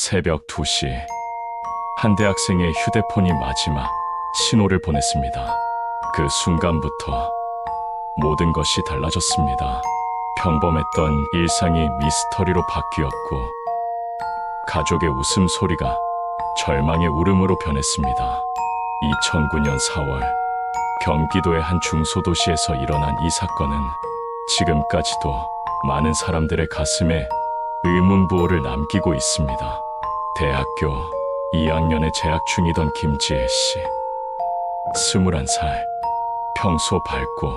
새벽 2시, 한 대학생의 휴대폰이 마지막 신호를 보냈습니다. 그 순간부터 모든 것이 달라졌습니다. 평범했던 일상이 미스터리로 바뀌었고, 가족의 웃음소리가 절망의 울음으로 변했습니다. 2009년 4월, 경기도의 한 중소도시에서 일어난 이 사건은 지금까지도 많은 사람들의 가슴에 의문부호를 남기고 있습니다. 대학교 2학년에 재학 중이던 김지혜 씨. 21살, 평소 밝고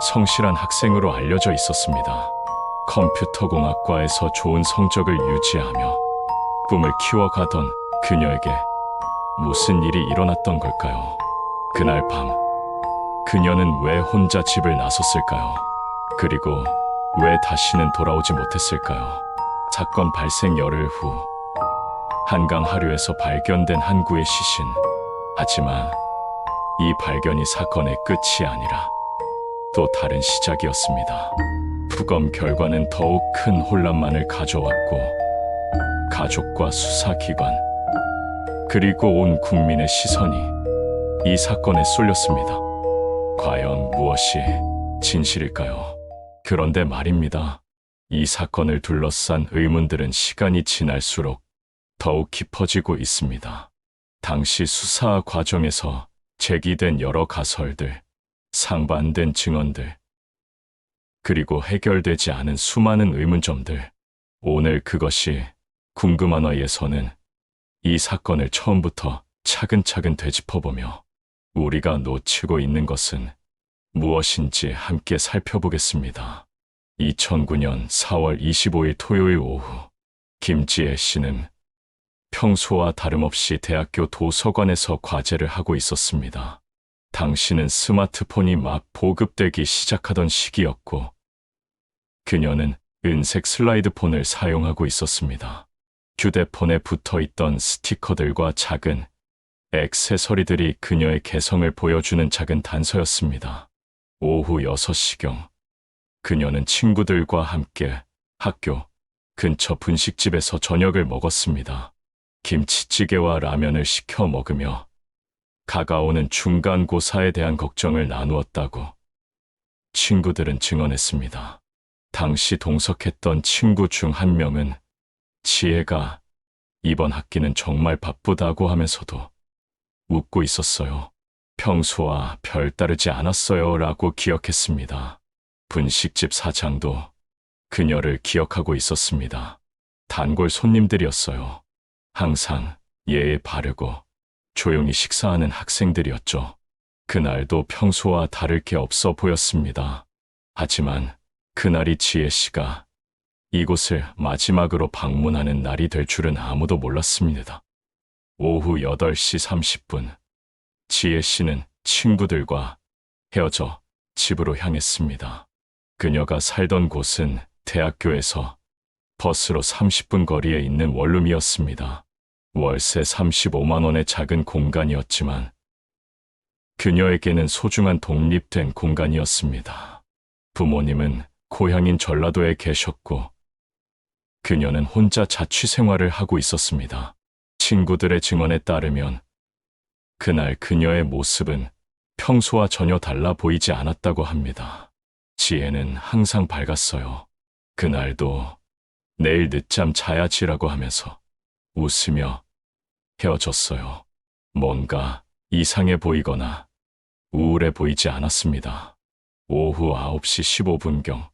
성실한 학생으로 알려져 있었습니다. 컴퓨터공학과에서 좋은 성적을 유지하며 꿈을 키워가던 그녀에게 무슨 일이 일어났던 걸까요? 그날 밤, 그녀는 왜 혼자 집을 나섰을까요? 그리고 왜 다시는 돌아오지 못했을까요? 사건 발생 열흘 후, 한강 하류에서 발견된 한 구의 시신. 하지만 이 발견이 사건의 끝이 아니라 또 다른 시작이었습니다. 부검 결과는 더욱 큰 혼란만을 가져왔고, 가족과 수사기관, 그리고 온 국민의 시선이 이 사건에 쏠렸습니다. 과연 무엇이 진실일까요? 그런데 말입니다. 이 사건을 둘러싼 의문들은 시간이 지날수록 더욱 깊어지고 있습니다. 당시 수사 과정에서 제기된 여러 가설들, 상반된 증언들, 그리고 해결되지 않은 수많은 의문점들. 오늘 그것이 궁금한화에서는 이 사건을 처음부터 차근차근 되짚어보며 우리가 놓치고 있는 것은 무엇인지 함께 살펴보겠습니다. 2009년 4월 25일 토요일 오후, 김지혜 씨는 평소와 다름없이 대학교 도서관에서 과제를 하고 있었습니다. 당시는 스마트폰이 막 보급되기 시작하던 시기였고, 그녀는 은색 슬라이드폰을 사용하고 있었습니다. 휴대폰에 붙어있던 스티커들과 작은 액세서리들이 그녀의 개성을 보여주는 작은 단서였습니다. 오후 6시경, 그녀는 친구들과 함께 학교 근처 분식집에서 저녁을 먹었습니다. 김치찌개와 라면을 시켜 먹으며 다가오는 중간고사에 대한 걱정을 나누었다고 친구들은 증언했습니다. 당시 동석했던 친구 중 한 명은 지혜가 이번 학기는 정말 바쁘다고 하면서도 웃고 있었어요. 평소와 별다르지 않았어요 라고 기억했습니다. 분식집 사장도 그녀를 기억하고 있었습니다. 단골 손님들이었어요. 항상 예의 바르고 조용히 식사하는 학생들이었죠. 그날도 평소와 다를 게 없어 보였습니다. 하지만 그날이 지혜 씨가 이곳을 마지막으로 방문하는 날이 될 줄은 아무도 몰랐습니다. 오후 8시 30분, 지혜 씨는 친구들과 헤어져 집으로 향했습니다. 그녀가 살던 곳은 대학교에서 버스로 30분 거리에 있는 원룸이었습니다. 월세 35만 원의 작은 공간이었지만 그녀에게는 소중한 독립된 공간이었습니다. 부모님은 고향인 전라도에 계셨고 그녀는 혼자 자취 생활을 하고 있었습니다. 친구들의 증언에 따르면 그날 그녀의 모습은 평소와 전혀 달라 보이지 않았다고 합니다. 지혜는 항상 밝았어요. 그날도 내일 늦잠 자야지라고 하면서 웃으며 헤어졌어요. 뭔가 이상해 보이거나 우울해 보이지 않았습니다. 오후 9시 15분경,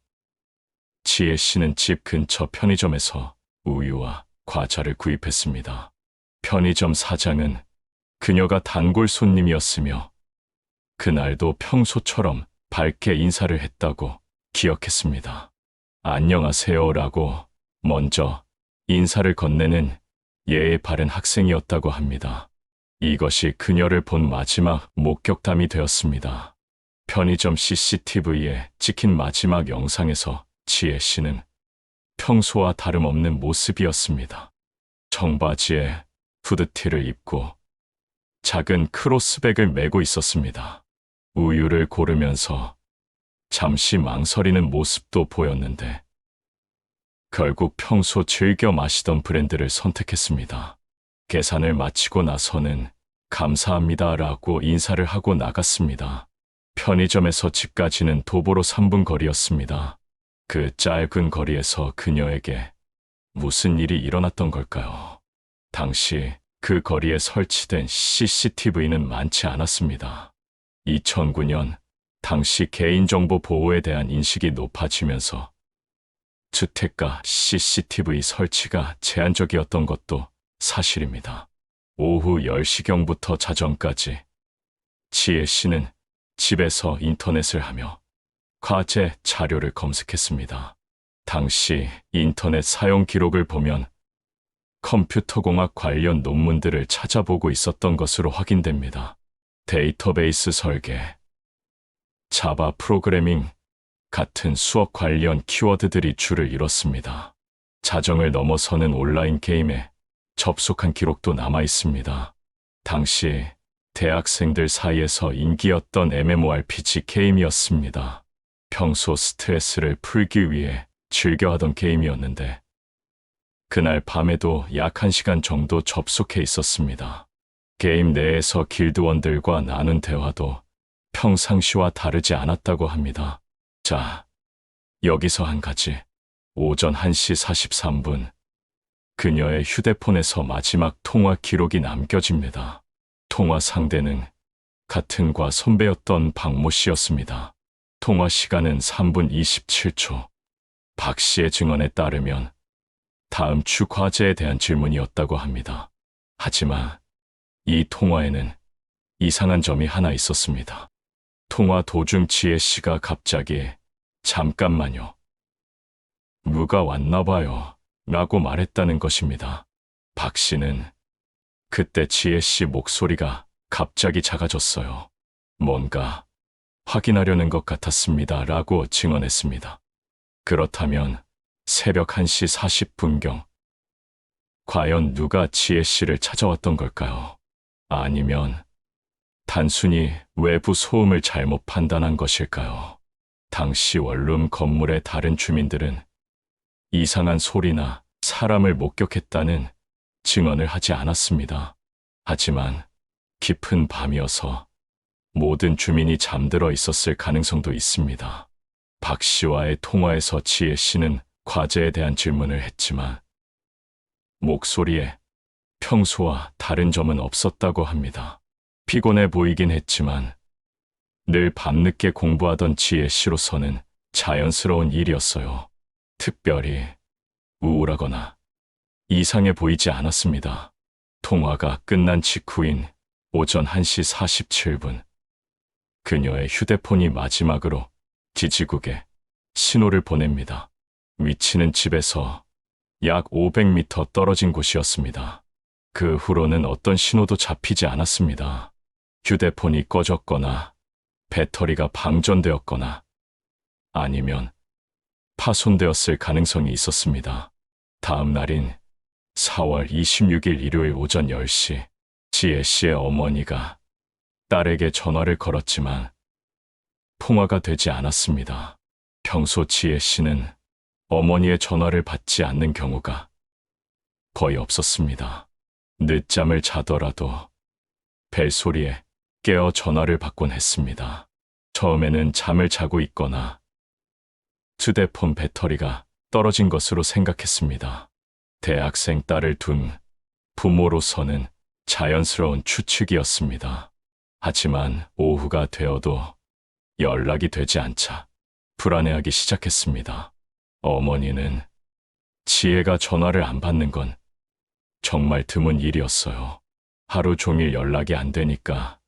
지혜 씨는 집 근처 편의점에서 우유와 과자를 구입했습니다. 편의점 사장은 그녀가 단골 손님이었으며 그날도 평소처럼 밝게 인사를 했다고 기억했습니다. 안녕하세요라고 먼저 인사를 건네는 예의 바른 학생이었다고 합니다. 이것이 그녀를 본 마지막 목격담이 되었습니다. 편의점 CCTV에 찍힌 마지막 영상에서 지혜 씨는 평소와 다름없는 모습이었습니다. 청바지에 후드티를 입고 작은 크로스백을 메고 있었습니다. 우유를 고르면서 잠시 망설이는 모습도 보였는데 결국 평소 즐겨 마시던 브랜드를 선택했습니다. 계산을 마치고 나서는 감사합니다라고 인사를 하고 나갔습니다. 편의점에서 집까지는 도보로 3분 거리였습니다. 그 짧은 거리에서 그녀에게 무슨 일이 일어났던 걸까요? 당시 그 거리에 설치된 CCTV는 많지 않았습니다. 2009년 당시 개인정보 보호에 대한 인식이 높아지면서 주택가 CCTV 설치가 제한적이었던 것도 사실입니다. 오후 10시경부터 자정까지 지혜 씨는 집에서 인터넷을 하며 과제 자료를 검색했습니다. 당시 인터넷 사용 기록을 보면 컴퓨터공학 관련 논문들을 찾아보고 있었던 것으로 확인됩니다. 데이터베이스 설계, 자바 프로그래밍 같은 수업 관련 키워드들이 줄을 이뤘습니다. 자정을 넘어서는 온라인 게임에 접속한 기록도 남아 있습니다. 당시 대학생들 사이에서 인기였던 MMORPG 게임이었습니다. 평소 스트레스를 풀기 위해 즐겨하던 게임이었는데 그날 밤에도 약 1시간 정도 접속해 있었습니다. 게임 내에서 길드원들과 나눈 대화도 평상시와 다르지 않았다고 합니다. 자, 여기서 한 가지. 오전 1시 43분 그녀의 휴대폰에서 마지막 통화 기록이 남겨집니다. 통화 상대는 같은 과 선배였던 박모 씨였습니다. 통화 시간은 3분 27초. 박 씨의 증언에 따르면 다음 주 과제에 대한 질문이었다고 합니다. 하지만 이 통화에는 이상한 점이 하나 있었습니다. 통화 도중 지혜 씨가 갑자기 잠깐만요. 누가 왔나 봐요. 라고 말했다는 것입니다. 박 씨는 그때 지혜 씨 목소리가 갑자기 작아졌어요. 뭔가 확인하려는 것 같았습니다. 라고 증언했습니다. 그렇다면 새벽 1시 40분경 과연 누가 지혜 씨를 찾아왔던 걸까요? 아니면 단순히 외부 소음을 잘못 판단한 것일까요? 당시 원룸 건물의 다른 주민들은 이상한 소리나 사람을 목격했다는 증언을 하지 않았습니다. 하지만 깊은 밤이어서 모든 주민이 잠들어 있었을 가능성도 있습니다. 박 씨와의 통화에서 지혜 씨는 과제에 대한 질문을 했지만 목소리에 평소와 다른 점은 없었다고 합니다. 피곤해 보이긴 했지만 늘 밤늦게 공부하던 지혜 씨로서는 자연스러운 일이었어요. 특별히 우울하거나 이상해 보이지 않았습니다. 통화가 끝난 직후인 오전 1시 47분 그녀의 휴대폰이 마지막으로 지지국에 신호를 보냅니다. 위치는 집에서 약 500m 떨어진 곳이었습니다. 그 후로는 어떤 신호도 잡히지 않았습니다. 휴대폰이 꺼졌거나 배터리가 방전되었거나 아니면 파손되었을 가능성이 있었습니다. 다음 날인 4월 26일 일요일 오전 10시 지혜 씨의 어머니가 딸에게 전화를 걸었지만 통화가 되지 않았습니다. 평소 지혜 씨는 어머니의 전화를 받지 않는 경우가 거의 없었습니다. 늦잠을 자더라도 벨소리에 깨어 전화를 받곤 했습니다. 처음에는 잠을 자고 있거나 휴대폰 배터리가 떨어진 것으로 생각했습니다. 대학생 딸을 둔 부모로서는 자연스러운 추측이었습니다. 하지만 오후가 되어도 연락이 되지 않자 불안해하기 시작했습니다. 어머니는 지혜가 전화를 안 받는 건 정말 드문 일이었어요. 하루 종일 연락이 안 되니까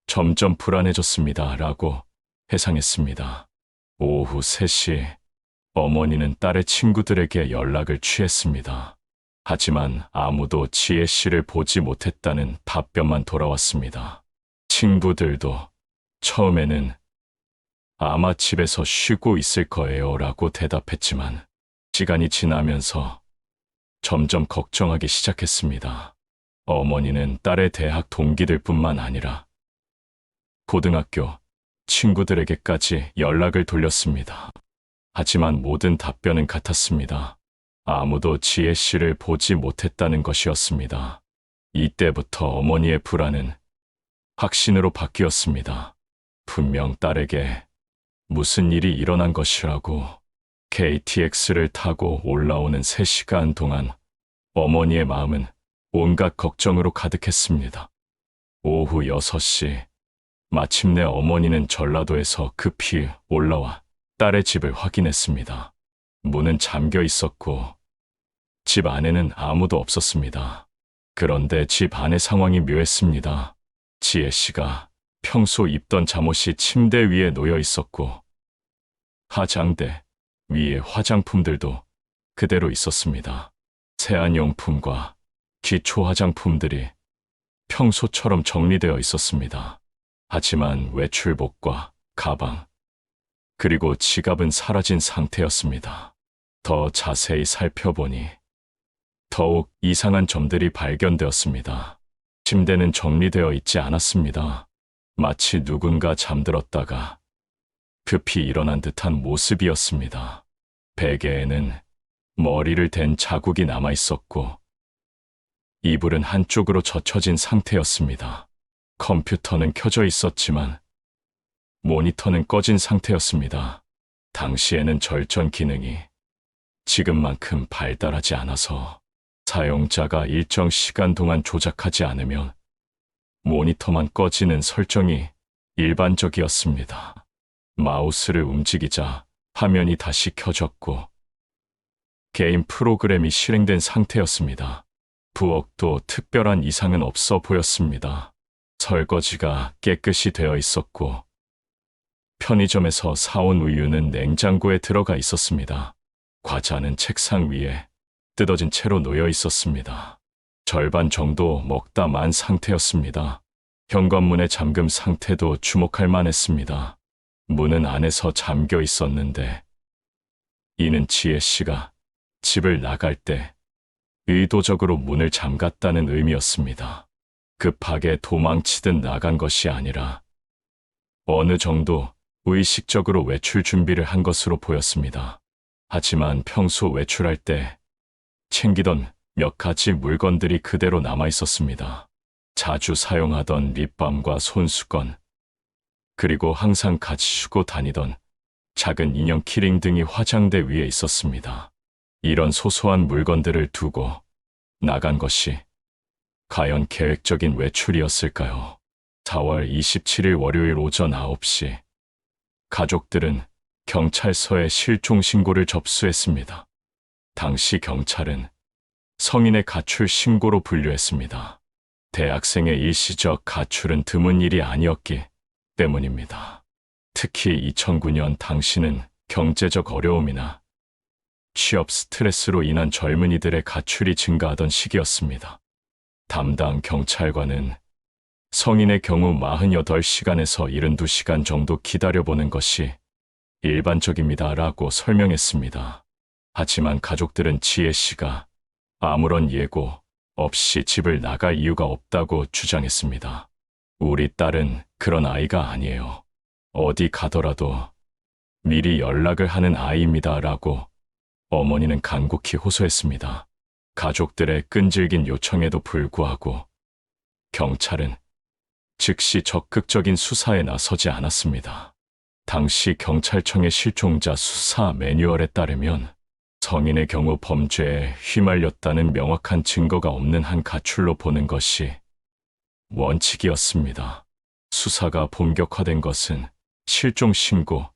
점점 불안해졌습니다. 라고 회상했습니다. 오후 3시 어머니는 딸의 친구들에게 연락을 취했습니다. 하지만 아무도 지혜 씨를 보지 못했다는 답변만 돌아왔습니다. 친구들도 처음에는 아마 집에서 쉬고 있을 거예요 라고 대답했지만 시간이 지나면서 점점 걱정하기 시작했습니다. 어머니는 딸의 대학 동기들뿐만 아니라 고등학교 친구들에게까지 연락을 돌렸습니다. 하지만 모든 답변은 같았습니다. 아무도 지혜 씨를 보지 못했다는 것이었습니다. 이때부터 어머니의 불안은 확신으로 바뀌었습니다. 분명 딸에게 무슨 일이 일어난 것이라고. KTX를 타고 올라오는 3시간 동안 어머니의 마음은 온갖 걱정으로 가득했습니다. 오후 6시, 마침내 어머니는 전라도에서 급히 올라와 딸의 집을 확인했습니다. 문은 잠겨 있었고 집 안에는 아무도 없었습니다. 그런데 집 안의 상황이 묘했습니다. 지혜 씨가 평소 입던 잠옷이 침대 위에 놓여 있었고 화장대 위에 화장품들도 그대로 있었습니다. 세안용품과 기초 화장품들이 평소처럼 정리되어 있었습니다. 하지만 외출복과 가방, 그리고 지갑은 사라진 상태였습니다. 더 자세히 살펴보니 더욱 이상한 점들이 발견되었습니다. 침대는 정리되어 있지 않았습니다. 마치 누군가 잠들었다가 급히 일어난 듯한 모습이었습니다. 베개에는 머리를 댄 자국이 남아 있었고 이불은 한쪽으로 젖혀진 상태였습니다. 컴퓨터는 켜져 있었지만 모니터는 꺼진 상태였습니다. 당시에는 절전 기능이 지금만큼 발달하지 않아서 사용자가 일정 시간 동안 조작하지 않으면 모니터만 꺼지는 설정이 일반적이었습니다. 마우스를 움직이자 화면이 다시 켜졌고 게임 프로그램이 실행된 상태였습니다. 부엌도 특별한 이상은 없어 보였습니다. 설거지가 깨끗이 되어 있었고 편의점에서 사온 우유는 냉장고에 들어가 있었습니다. 과자는 책상 위에 뜯어진 채로 놓여 있었습니다. 절반 정도 먹다 만 상태였습니다. 현관문의 잠금 상태도 주목할 만했습니다. 문은 안에서 잠겨 있었는데 이는 지혜 씨가 집을 나갈 때 의도적으로 문을 잠갔다는 의미였습니다. 급하게 도망치듯 나간 것이 아니라 어느 정도 의식적으로 외출 준비를 한 것으로 보였습니다. 하지만 평소 외출할 때 챙기던 몇 가지 물건들이 그대로 남아 있었습니다. 자주 사용하던 립밤과 손수건, 그리고 항상 가지고 다니던 작은 인형 키링 등이 화장대 위에 있었습니다. 이런 소소한 물건들을 두고 나간 것이 과연 계획적인 외출이었을까요? 4월 27일 월요일 오전 9시, 가족들은 경찰서에 실종 신고를 접수했습니다. 당시 경찰은 성인의 가출 신고로 분류했습니다. 대학생의 일시적 가출은 드문 일이 아니었기 때문입니다. 특히 2009년 당시는 경제적 어려움이나 취업 스트레스로 인한 젊은이들의 가출이 증가하던 시기였습니다. 담당 경찰관은 성인의 경우 48시간에서 72시간 정도 기다려보는 것이 일반적입니다라고 설명했습니다. 하지만 가족들은 지혜 씨가 아무런 예고 없이 집을 나갈 이유가 없다고 주장했습니다. 우리 딸은 그런 아이가 아니에요. 어디 가더라도 미리 연락을 하는 아이입니다라고 어머니는 간곡히 호소했습니다. 가족들의 끈질긴 요청에도 불구하고 경찰은 즉시 적극적인 수사에 나서지 않았습니다. 당시 경찰청의 실종자 수사 매뉴얼에 따르면 성인의 경우 범죄에 휘말렸다는 명확한 증거가 없는 한 가출로 보는 것이 원칙이었습니다. 수사가 본격화된 것은 실종 신고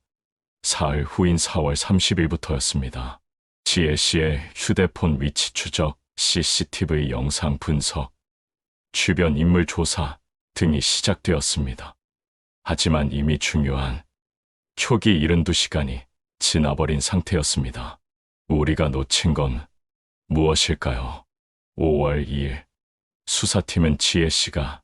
사흘 후인 4월 30일부터였습니다. 지혜 씨의 휴대폰 위치 추적, CCTV 영상 분석, 주변 인물 조사 등이 시작되었습니다. 하지만 이미 중요한 초기 72시간이 지나버린 상태였습니다. 우리가 놓친 건 무엇일까요? 5월 2일, 수사팀은 지혜 씨가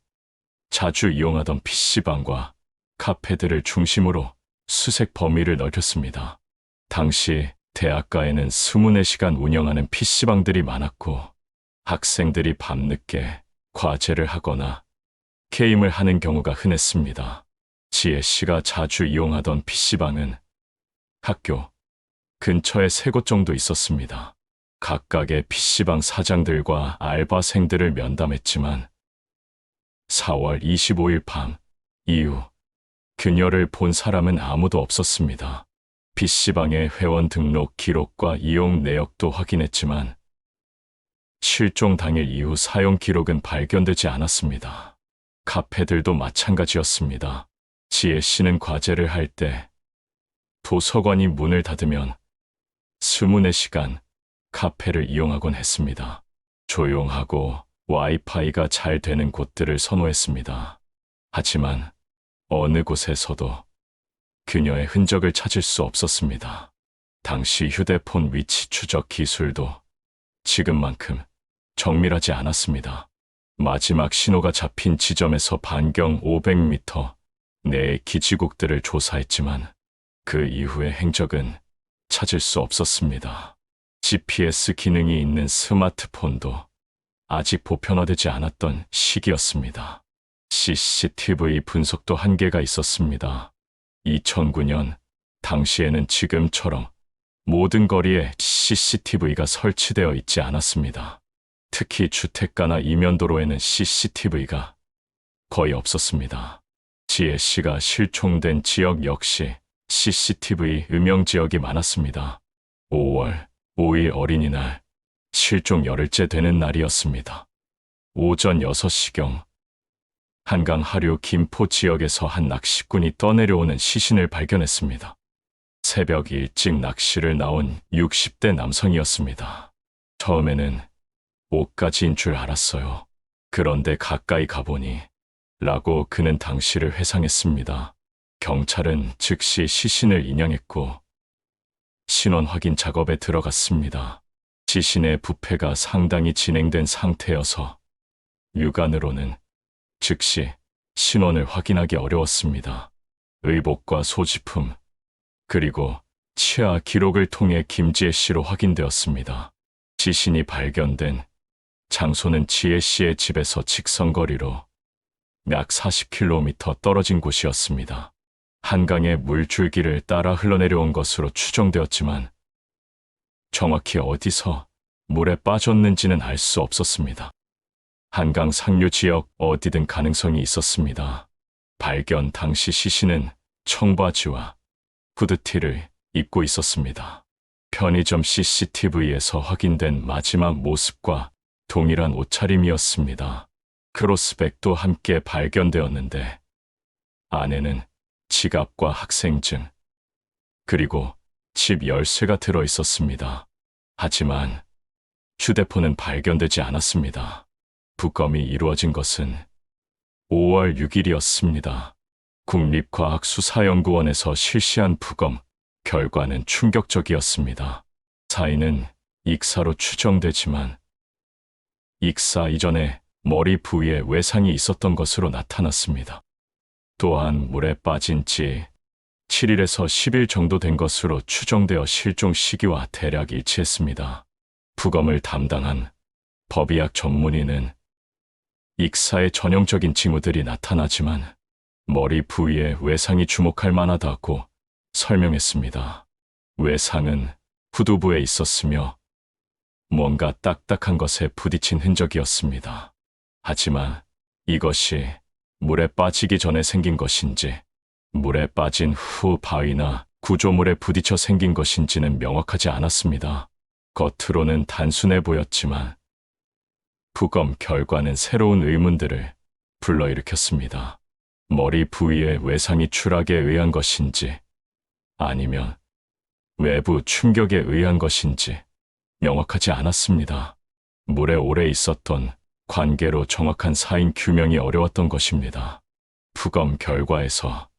자주 이용하던 PC방과 카페들을 중심으로 수색 범위를 넓혔습니다. 당시 대학가에는 24시간 운영하는 PC방들이 많았고 학생들이 밤늦게 과제를 하거나 게임을 하는 경우가 흔했습니다. 지혜 씨가 자주 이용하던 PC방은 학교, 근처에 3곳 정도 있었습니다. 각각의 PC방 사장들과 알바생들을 면담했지만 4월 25일 밤 이후 그녀를 본 사람은 아무도 없었습니다. PC방의 회원 등록 기록과 이용 내역도 확인했지만 실종 당일 이후 사용 기록은 발견되지 않았습니다. 카페들도 마찬가지였습니다. 지혜 씨는 과제를 할 때 도서관이 문을 닫으면 24시간 카페를 이용하곤 했습니다. 조용하고 와이파이가 잘 되는 곳들을 선호했습니다. 하지만 어느 곳에서도 그녀의 흔적을 찾을 수 없었습니다. 당시 휴대폰 위치 추적 기술도 지금만큼 정밀하지 않았습니다. 마지막 신호가 잡힌 지점에서 반경 500m 내의 기지국들을 조사했지만 그 이후의 행적은 찾을 수 없었습니다. GPS 기능이 있는 스마트폰도 아직 보편화되지 않았던 시기였습니다. CCTV 분석도 한계가 있었습니다. 2009년 당시에는 지금처럼 모든 거리에 CCTV가 설치되어 있지 않았습니다. 특히 주택가나 이면도로에는 CCTV가 거의 없었습니다. 지혜 씨가 실종된 지역 역시 CCTV 음영 지역이 많았습니다. 5월 5일 어린이날, 실종 열흘째 되는 날이었습니다. 오전 6시경 한강 하류 김포 지역에서 한 낚시꾼이 떠내려오는 시신을 발견했습니다. 새벽 일찍 낚시를 나온 60대 남성이었습니다. 처음에는 옷가지인 줄 알았어요. 그런데 가까이 가보니 라고 그는 당시를 회상했습니다. 경찰은 즉시 시신을 인양했고 신원 확인 작업에 들어갔습니다. 시신의 부패가 상당히 진행된 상태여서 육안으로는 즉시 신원을 확인하기 어려웠습니다. 의복과 소지품, 그리고 치아 기록을 통해 김지혜 씨로 확인되었습니다. 시신이 발견된 장소는 지혜 씨의 집에서 직선거리로 약 40km 떨어진 곳이었습니다. 한강의 물줄기를 따라 흘러내려온 것으로 추정되었지만 정확히 어디서 물에 빠졌는지는 알 수 없었습니다. 한강 상류 지역 어디든 가능성이 있었습니다. 발견 당시 시신은 청바지와 후드티를 입고 있었습니다. 편의점 CCTV에서 확인된 마지막 모습과 동일한 옷차림이었습니다. 크로스백도 함께 발견되었는데 안에는 지갑과 학생증, 그리고 집 열쇠가 들어 있었습니다. 하지만 휴대폰은 발견되지 않았습니다. 부검이 이루어진 것은 5월 6일이었습니다. 국립과학수사연구원에서 실시한 부검 결과는 충격적이었습니다. 사인은 익사로 추정되지만 익사 이전에 머리 부위에 외상이 있었던 것으로 나타났습니다. 또한 물에 빠진 지 7일에서 10일 정도 된 것으로 추정되어 실종 시기와 대략 일치했습니다. 부검을 담당한 법의학 전문의는 익사의 전형적인 징후들이 나타나지만 머리 부위에 외상이 주목할 만하다고 설명했습니다. 외상은 후두부에 있었으며 뭔가 딱딱한 것에 부딪힌 흔적이었습니다. 하지만 이것이 물에 빠지기 전에 생긴 것인지 물에 빠진 후 바위나 구조물에 부딪혀 생긴 것인지는 명확하지 않았습니다. 겉으로는 단순해 보였지만 부검 결과는 새로운 의문들을 불러일으켰습니다. 머리 부위의 외상이 추락에 의한 것인지 아니면 외부 충격에 의한 것인지 명확하지 않았습니다. 물에 오래 있었던 관계로 정확한 사인 규명이 어려웠던 것입니다. 부검 결과에서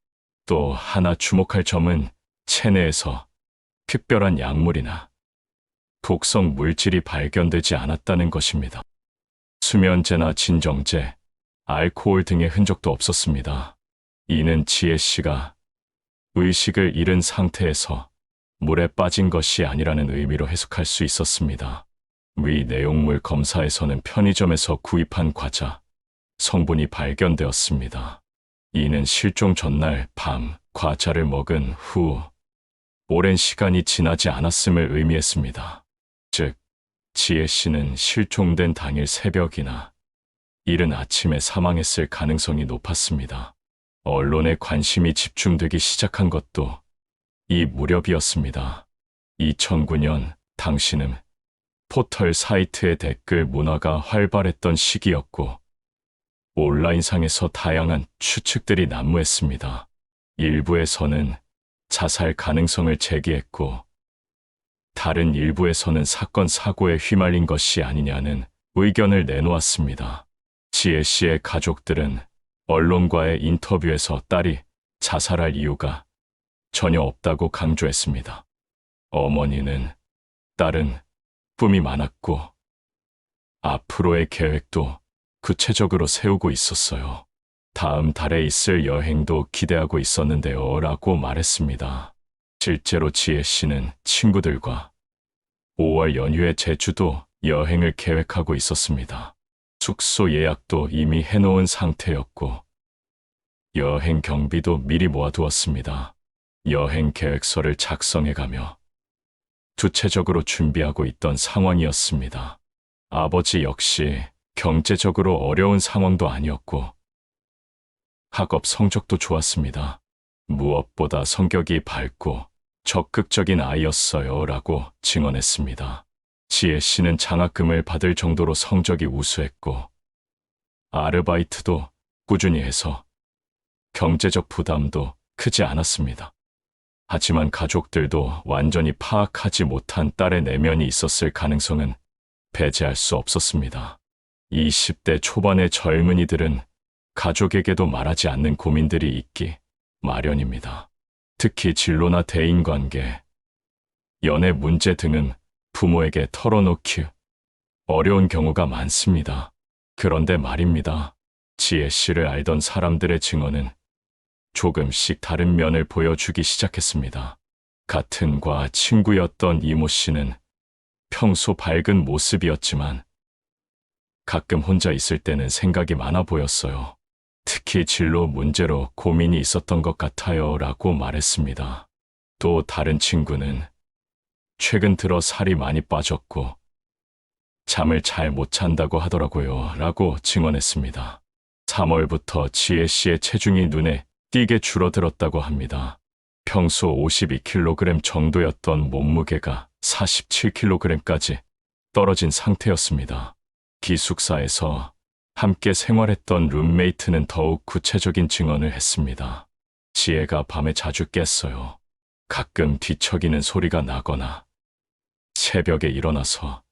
또 하나 주목할 점은 체내에서 특별한 약물이나 독성 물질이 발견되지 않았다는 것입니다. 수면제나 진정제, 알코올 등의 흔적도 없었습니다. 이는 지혜 씨가 의식을 잃은 상태에서 물에 빠진 것이 아니라는 의미로 해석할 수 있었습니다. 위 내용물 검사에서는 편의점에서 구입한 과자, 성분이 발견되었습니다. 이는 실종 전날 밤 과자를 먹은 후 오랜 시간이 지나지 않았음을 의미했습니다. 즉, 지혜 씨는 실종된 당일 새벽이나 이른 아침에 사망했을 가능성이 높았습니다. 언론의 관심이 집중되기 시작한 것도 이 무렵이었습니다. 2009년 당시는 포털 사이트의 댓글 문화가 활발했던 시기였고 온라인상에서 다양한 추측들이 난무했습니다. 일부에서는 자살 가능성을 제기했고 다른 일부에서는 사건 사고에 휘말린 것이 아니냐는 의견을 내놓았습니다. 지혜 씨의 가족들은 언론과의 인터뷰에서 딸이 자살할 이유가 전혀 없다고 강조했습니다. 어머니는 딸은 꿈이 많았고 앞으로의 계획도 구체적으로 세우고 있었어요. 다음 달에 있을 여행도 기대하고 있었는데요 라고 말했습니다. 실제로 지혜 씨는 친구들과 5월 연휴에 제주도 여행을 계획하고 있었습니다. 숙소 예약도 이미 해놓은 상태였고 여행 경비도 미리 모아두었습니다. 여행 계획서를 작성해가며 구체적으로 준비하고 있던 상황이었습니다. 아버지 역시 경제적으로 어려운 상황도 아니었고 학업 성적도 좋았습니다. 무엇보다 성격이 밝고 적극적인 아이였어요 라고 증언했습니다. 지혜 씨는 장학금을 받을 정도로 성적이 우수했고 아르바이트도 꾸준히 해서 경제적 부담도 크지 않았습니다. 하지만 가족들도 완전히 파악하지 못한 딸의 내면이 있었을 가능성은 배제할 수 없었습니다. 20대 초반의 젊은이들은 가족에게도 말하지 않는 고민들이 있기 마련입니다. 특히 진로나 대인관계, 연애 문제 등은 부모에게 털어놓기 어려운 경우가 많습니다. 그런데 말입니다. 지혜 씨를 알던 사람들의 증언은 조금씩 다른 면을 보여주기 시작했습니다. 같은 과 친구였던 이모 씨는 평소 밝은 모습이었지만 가끔 혼자 있을 때는 생각이 많아 보였어요. 특히 진로 문제로 고민이 있었던 것 같아요 라고 말했습니다. 또 다른 친구는 최근 들어 살이 많이 빠졌고 잠을 잘 못 잔다고 하더라고요 라고 증언했습니다. 3월부터 지혜 씨의 체중이 눈에 띄게 줄어들었다고 합니다. 평소 52kg 정도였던 몸무게가 47kg까지 떨어진 상태였습니다. 기숙사에서 함께 생활했던 룸메이트는 더욱 구체적인 증언을 했습니다. 지혜가 밤에 자주 깼어요. 가끔 뒤척이는 소리가 나거나 새벽에 일어나서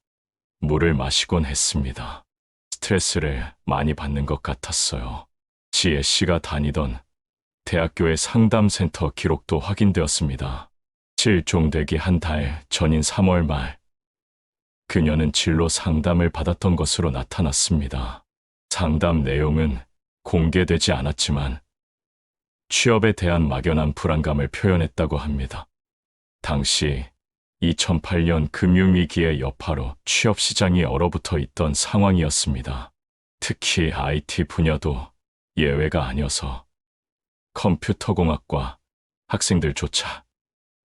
물을 마시곤 했습니다. 스트레스를 많이 받는 것 같았어요. 지혜 씨가 다니던 대학교의 상담센터 기록도 확인되었습니다. 실종되기 한 달 전인 3월 말, 그녀는 진로 상담을 받았던 것으로 나타났습니다. 상담 내용은 공개되지 않았지만 취업에 대한 막연한 불안감을 표현했다고 합니다. 당시 2008년 금융위기의 여파로 취업 시장이 얼어붙어 있던 상황이었습니다. 특히 IT 분야도 예외가 아니어서 컴퓨터공학과 학생들조차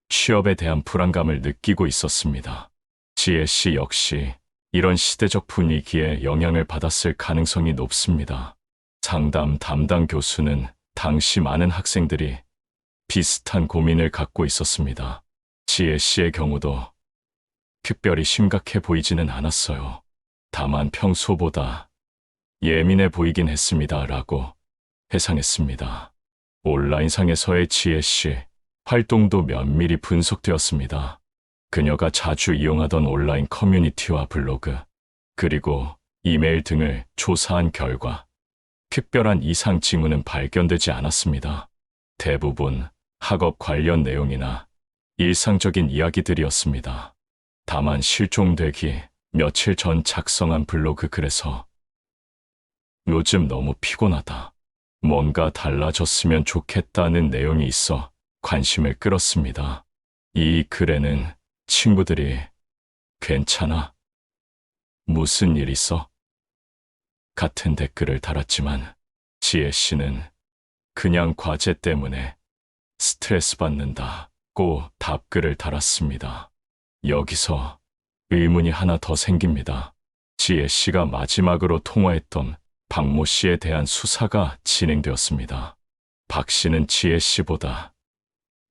취업에 대한 불안감을 느끼고 있었습니다. 지혜 씨 역시 이런 시대적 분위기에 영향을 받았을 가능성이 높습니다. 상담 담당 교수는 당시 많은 학생들이 비슷한 고민을 갖고 있었습니다. 지혜 씨의 경우도 특별히 심각해 보이지는 않았어요. 다만 평소보다 예민해 보이긴 했습니다 라고 해상했습니다. 온라인상에서의 지혜 씨 활동도 면밀히 분석되었습니다. 그녀가 자주 이용하던 온라인 커뮤니티와 블로그, 그리고 이메일 등을 조사한 결과 특별한 이상 징후는 발견되지 않았습니다. 대부분 학업 관련 내용이나 일상적인 이야기들이었습니다. 다만 실종되기 며칠 전 작성한 블로그 글에서 요즘 너무 피곤하다. 뭔가 달라졌으면 좋겠다는 내용이 있어 관심을 끌었습니다. 이 글에는 친구들이 괜찮아? 무슨 일 있어? 같은 댓글을 달았지만 지혜 씨는 그냥 과제 때문에 스트레스 받는다 고 답글을 달았습니다. 여기서 의문이 하나 더 생깁니다. 지혜 씨가 마지막으로 통화했던 박모 씨에 대한 수사가 진행되었습니다. 박 씨는 지혜 씨보다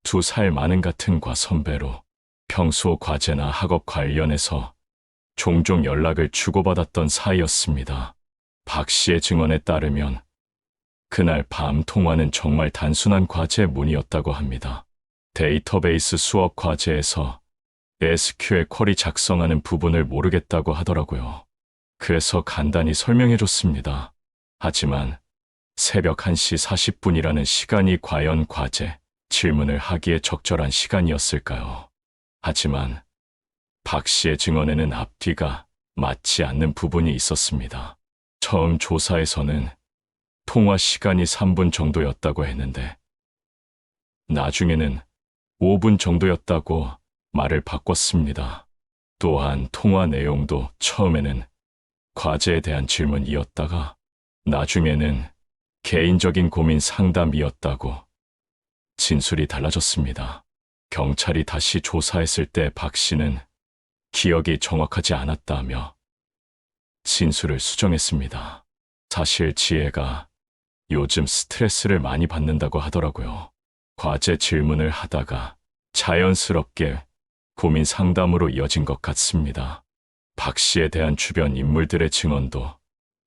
2살 많은 같은 과선배로 평소 과제나 학업 관련해서 종종 연락을 주고받았던 사이였습니다. 박 씨의 증언에 따르면 그날 밤 통화는 정말 단순한 과제 문의였다고 합니다. 데이터베이스 수업 과제에서 SQL 쿼리 작성하는 부분을 모르겠다고 하더라고요. 그래서 간단히 설명해줬습니다. 하지만 새벽 1시 40분이라는 시간이 과연 과제, 질문을 하기에 적절한 시간이었을까요? 하지만 박 씨의 증언에는 앞뒤가 맞지 않는 부분이 있었습니다. 처음 조사에서는 통화 시간이 3분 정도였다고 했는데 나중에는 5분 정도였다고 말을 바꿨습니다. 또한 통화 내용도 처음에는 과제에 대한 질문이었다가 나중에는 개인적인 고민 상담이었다고 진술이 달라졌습니다. 경찰이 다시 조사했을 때 박 씨는 기억이 정확하지 않았다며 진술을 수정했습니다. 사실 지혜가 요즘 스트레스를 많이 받는다고 하더라고요. 과제 질문을 하다가 자연스럽게 고민 상담으로 이어진 것 같습니다. 박 씨에 대한 주변 인물들의 증언도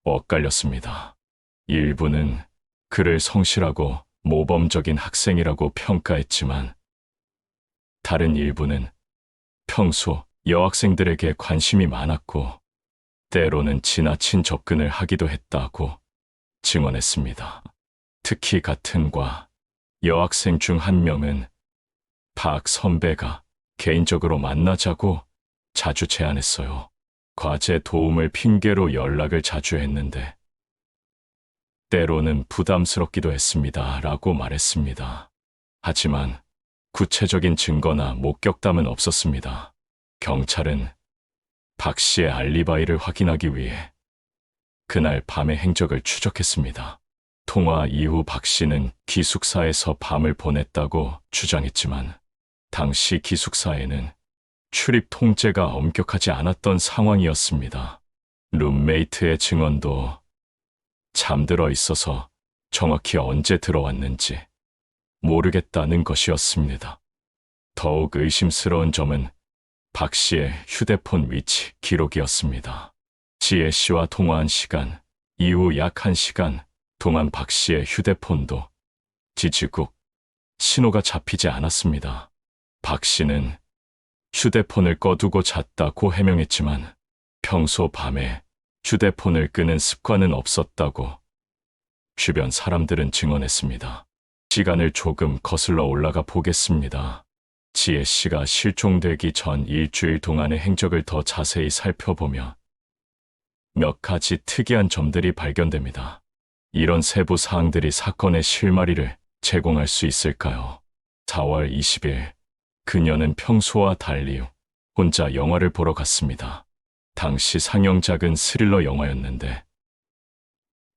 엇갈렸습니다. 일부는 그를 성실하고 모범적인 학생이라고 평가했지만 다른 일부는 평소 여학생들에게 관심이 많았고 때로는 지나친 접근을 하기도 했다고 증언했습니다. 특히 같은 과 여학생 중 한 명은 박 선배가 개인적으로 만나자고 자주 제안했어요. 과제 도움을 핑계로 연락을 자주 했는데 때로는 부담스럽기도 했습니다. 라고 말했습니다. 하지만 구체적인 증거나 목격담은 없었습니다. 경찰은 박 씨의 알리바이를 확인하기 위해 그날 밤의 행적을 추적했습니다. 통화 이후 박 씨는 기숙사에서 밤을 보냈다고 주장했지만 당시 기숙사에는 출입 통제가 엄격하지 않았던 상황이었습니다. 룸메이트의 증언도 잠들어 있어서 정확히 언제 들어왔는지 모르겠다는 것이었습니다. 더욱 의심스러운 점은 박 씨의 휴대폰 위치 기록이었습니다. 지혜 씨와 통화한 시간 이후 약 1시간 동안 박 씨의 휴대폰도 지지국 신호가 잡히지 않았습니다. 박 씨는 휴대폰을 꺼두고 잤다고 해명했지만 평소 밤에 휴대폰을 끄는 습관은 없었다고 주변 사람들은 증언했습니다. 시간을 조금 거슬러 올라가 보겠습니다. 지혜 씨가 실종되기 전 일주일 동안의 행적을 더 자세히 살펴보면 몇 가지 특이한 점들이 발견됩니다. 이런 세부 사항들이 사건의 실마리를 제공할 수 있을까요? 4월 20일, 그녀는 평소와 달리 혼자 영화를 보러 갔습니다. 당시 상영작은 스릴러 영화였는데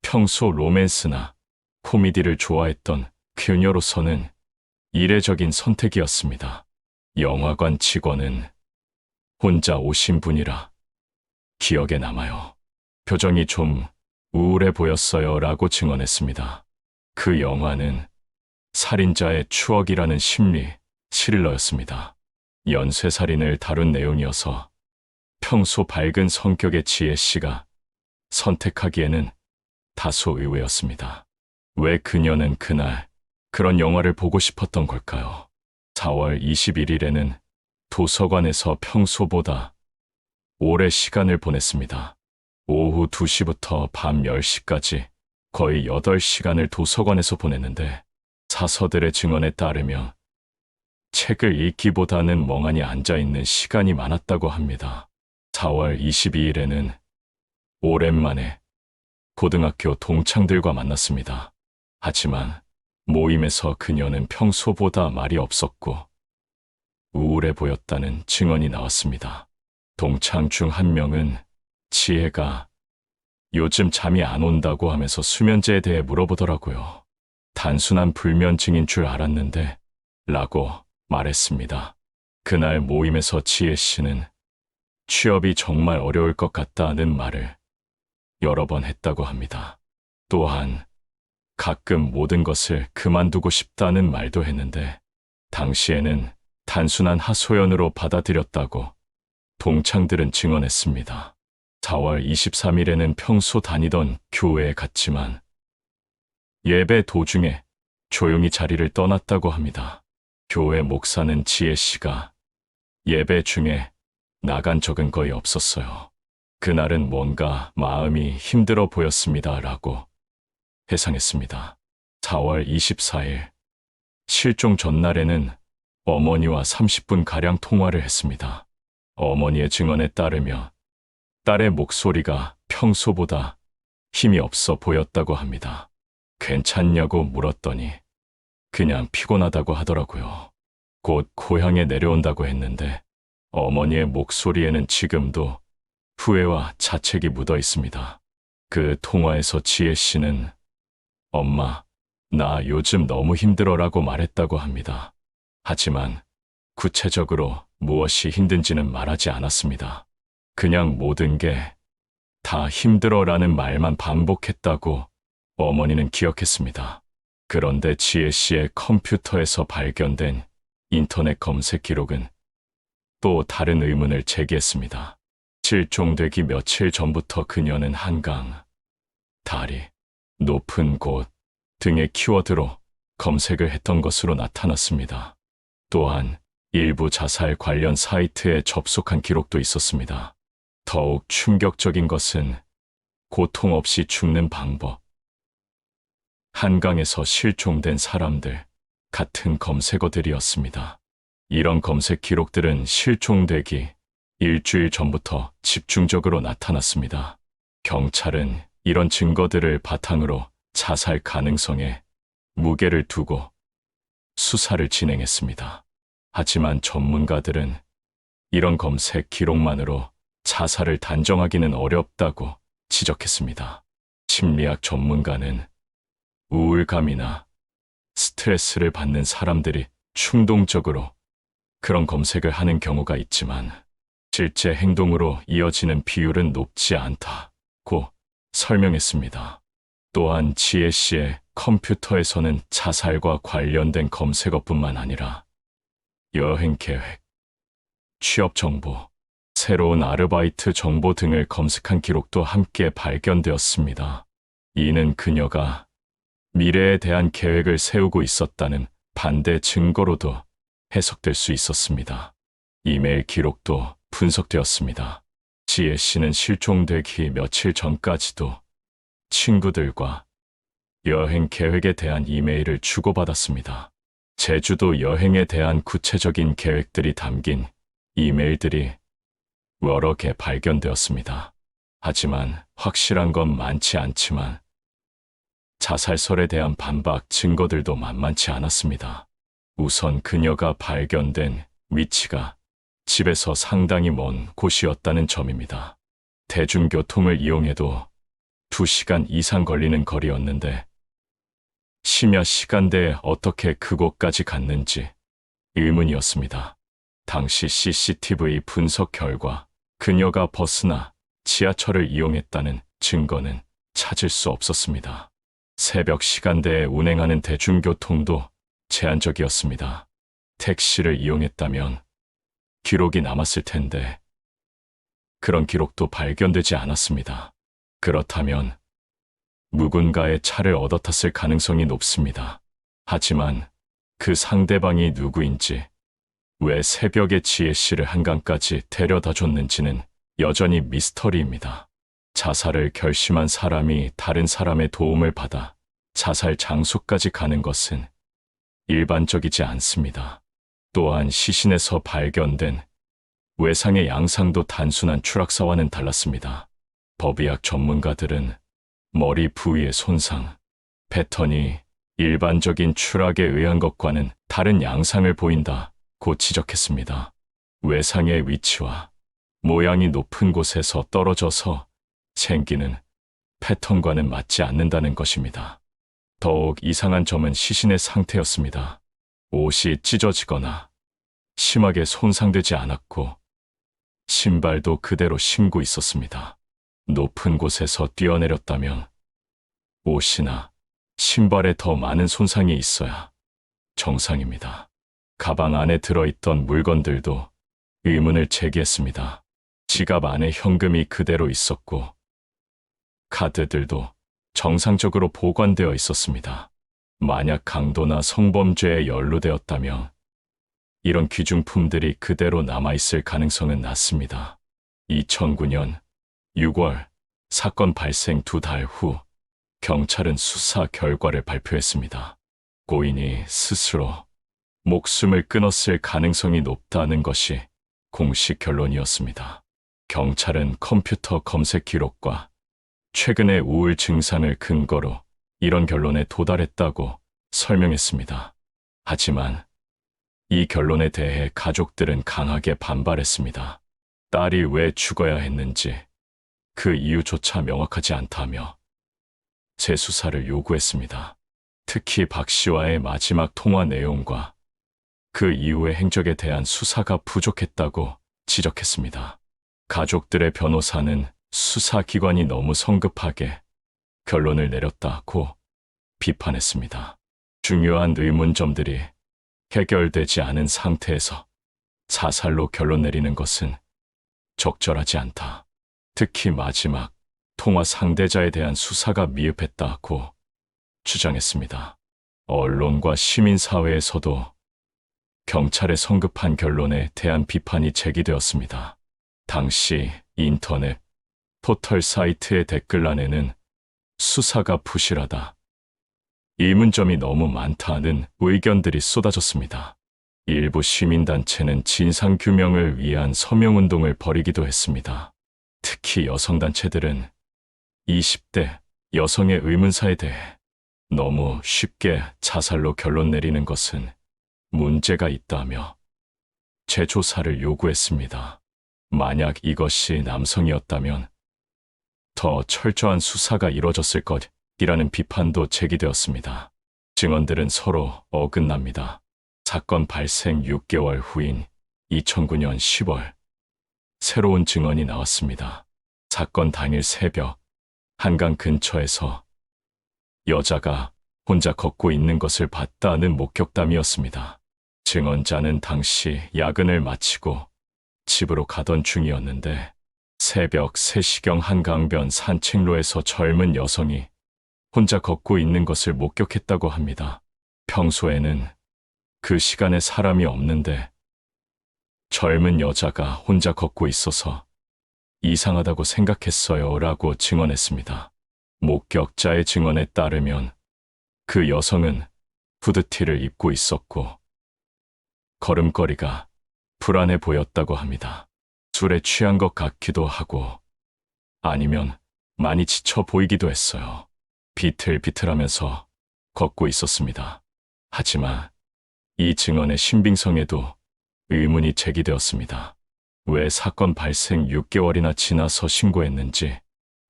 평소 로맨스나 코미디를 좋아했던 그녀로서는 이례적인 선택이었습니다. 영화관 직원은 혼자 오신 분이라 기억에 남아요. 표정이 좀 우울해 보였어요 라고 증언했습니다. 그 영화는 살인자의 추억이라는 심리 스릴러였습니다. 연쇄살인을 다룬 내용이어서 평소 밝은 성격의 지혜 씨가 선택하기에는 다소 의외였습니다. 왜 그녀는 그날 그런 영화를 보고 싶었던 걸까요? 4월 21일에는 도서관에서 평소보다 오래 시간을 보냈습니다. 오후 2시부터 밤 10시까지 거의 8시간을 도서관에서 보냈는데 사서들의 증언에 따르면 책을 읽기보다는 멍하니 앉아있는 시간이 많았다고 합니다. 4월 22일에는 오랜만에 고등학교 동창들과 만났습니다. 하지만 모임에서 그녀는 평소보다 말이 없었고 우울해 보였다는 증언이 나왔습니다. 동창 중 한 명은 지혜가 요즘 잠이 안 온다고 하면서 수면제에 대해 물어보더라고요. 단순한 불면증인 줄 알았는데 라고 말했습니다. 그날 모임에서 지혜 씨는 취업이 정말 어려울 것 같다는 말을 여러 번 했다고 합니다. 또한 가끔 모든 것을 그만두고 싶다는 말도 했는데 당시에는 단순한 하소연으로 받아들였다고 동창들은 증언했습니다. 4월 23일에는 평소 다니던 교회에 갔지만 예배 도중에 조용히 자리를 떠났다고 합니다. 교회 목사는 지혜 씨가 예배 중에 나간 적은 거의 없었어요. 그날은 뭔가 마음이 힘들어 보였습니다. 라고 해상했습니다. 4월 24일 실종 전날에는 어머니와 30분가량 통화를 했습니다. 어머니의 증언에 따르면 딸의 목소리가 평소보다 힘이 없어 보였다고 합니다. 괜찮냐고 물었더니 그냥 피곤하다고 하더라고요. 곧 고향에 내려온다고 했는데 어머니의 목소리에는 지금도 후회와 자책이 묻어 있습니다. 그 통화에서 지혜 씨는 엄마, 나 요즘 너무 힘들어라고 말했다고 합니다. 하지만 구체적으로 무엇이 힘든지는 말하지 않았습니다. 그냥 모든 게 다 힘들어라는 말만 반복했다고 어머니는 기억했습니다. 그런데 지혜 씨의 컴퓨터에서 발견된 인터넷 검색 기록은 또 다른 의문을 제기했습니다. 실종되기 며칠 전부터 그녀는 한강, 다리, 높은 곳 등의 키워드로 검색을 했던 것으로 나타났습니다. 또한 일부 자살 관련 사이트에 접속한 기록도 있었습니다. 더욱 충격적인 것은 고통 없이 죽는 방법, 한강에서 실종된 사람들 같은 검색어들이었습니다. 이런 검색 기록들은 실종되기 일주일 전부터 집중적으로 나타났습니다. 경찰은 이런 증거들을 바탕으로 자살 가능성에 무게를 두고 수사를 진행했습니다. 하지만 전문가들은 이런 검색 기록만으로 자살을 단정하기는 어렵다고 지적했습니다. 심리학 전문가는 우울감이나 스트레스를 받는 사람들이 충동적으로 그런 검색을 하는 경우가 있지만 실제 행동으로 이어지는 비율은 높지 않다고 설명했습니다. 또한 지혜 씨의 컴퓨터에서는 자살과 관련된 검색어뿐만 아니라 여행 계획, 취업 정보, 새로운 아르바이트 정보 등을 검색한 기록도 함께 발견되었습니다. 이는 그녀가 미래에 대한 계획을 세우고 있었다는 반대 증거로도 해석될 수 있었습니다. 이메일 기록도 분석되었습니다. 지혜 씨는 실종되기 며칠 전까지도 친구들과 여행 계획에 대한 이메일을 주고받았습니다. 제주도 여행에 대한 구체적인 계획들이 담긴 이메일들이 여러 개 발견되었습니다. 하지만 확실한 건 많지 않지만 자살설에 대한 반박 증거들도 만만치 않았습니다. 우선 그녀가 발견된 위치가 집에서 상당히 먼 곳이었다는 점입니다. 대중교통을 이용해도 2시간 이상 걸리는 거리였는데 심야 시간대에 어떻게 그곳까지 갔는지 의문이었습니다. 당시 CCTV 분석 결과 그녀가 버스나 지하철을 이용했다는 증거는 찾을 수 없었습니다. 새벽 시간대에 운행하는 대중교통도 제한적이었습니다. 택시를 이용했다면 기록이 남았을 텐데 그런 기록도 발견되지 않았습니다. 그렇다면 누군가의 차를 얻어 탔을 가능성이 높습니다. 하지만 그 상대방이 누구인지, 왜 새벽에 지혜 씨를 한강까지 데려다 줬는지는 여전히 미스터리입니다. 자살을 결심한 사람이 다른 사람의 도움을 받아 자살 장소까지 가는 것은 일반적이지 않습니다. 또한 시신에서 발견된 외상의 양상도 단순한 추락사와는 달랐습니다. 법의학 전문가들은 머리 부위의 손상, 패턴이 일반적인 추락에 의한 것과는 다른 양상을 보인다고 지적했습니다. 외상의 위치와 모양이 높은 곳에서 떨어져서 생기는 패턴과는 맞지 않는다는 것입니다. 더욱 이상한 점은 시신의 상태였습니다. 옷이 찢어지거나 심하게 손상되지 않았고 신발도 그대로 신고 있었습니다. 높은 곳에서 뛰어내렸다면 옷이나 신발에 더 많은 손상이 있어야 정상입니다. 가방 안에 들어있던 물건들도 의문을 제기했습니다. 지갑 안에 현금이 그대로 있었고 카드들도 정상적으로 보관되어 있었습니다. 만약 강도나 성범죄에 연루되었다면 이런 귀중품들이 그대로 남아있을 가능성은 낮습니다. 2009년 6월 사건 발생 2달 후 경찰은 수사 결과를 발표했습니다. 고인이 스스로 목숨을 끊었을 가능성이 높다는 것이 공식 결론이었습니다. 경찰은 컴퓨터 검색 기록과 최근의 우울 증상을 근거로 이런 결론에 도달했다고 설명했습니다. 하지만 이 결론에 대해 가족들은 강하게 반발했습니다. 딸이 왜 죽어야 했는지 그 이유조차 명확하지 않다며 재수사를 요구했습니다. 특히 박 씨와의 마지막 통화 내용과 그 이후의 행적에 대한 수사가 부족했다고 지적했습니다. 가족들의 변호사는 수사기관이 너무 성급하게 결론을 내렸다고 비판했습니다. 중요한 의문점들이 해결되지 않은 상태에서 자살로 결론 내리는 것은 적절하지 않다. 특히 마지막 통화 상대자에 대한 수사가 미흡했다고 주장했습니다. 언론과 시민사회에서도 경찰의 성급한 결론에 대한 비판이 제기되었습니다. 당시 인터넷 포털 사이트의 댓글란에는 수사가 부실하다, 의문점이 너무 많다는 의견들이 쏟아졌습니다. 일부 시민단체는 진상규명을 위한 서명운동을 벌이기도 했습니다. 특히 여성단체들은 20대 여성의 의문사에 대해 너무 쉽게 자살로 결론 내리는 것은 문제가 있다며 재조사를 요구했습니다. 만약 이것이 남성이었다면 더 철저한 수사가 이뤄졌을 것이라는 비판도 제기되었습니다. 증언들은 서로 어긋납니다. 사건 발생 6개월 후인 2009년 10월 새로운 증언이 나왔습니다. 사건 당일 새벽 한강 근처에서 여자가 혼자 걷고 있는 것을 봤다는 목격담이었습니다. 증언자는 당시 야근을 마치고 집으로 가던 중이었는데 새벽 3시경 한강변 산책로에서 젊은 여성이 혼자 걷고 있는 것을 목격했다고 합니다. 평소에는 그 시간에 사람이 없는데 젊은 여자가 혼자 걷고 있어서 이상하다고 생각했어요 라고 증언했습니다. 목격자의 증언에 따르면 그 여성은 후드티를 입고 있었고 걸음걸이가 불안해 보였다고 합니다. 술에 취한 것 같기도 하고 아니면 많이 지쳐 보이기도 했어요. 비틀비틀하면서 걷고 있었습니다. 하지만 이 증언의 신빙성에도 의문이 제기되었습니다. 왜 사건 발생 6개월이나 지나서 신고했는지,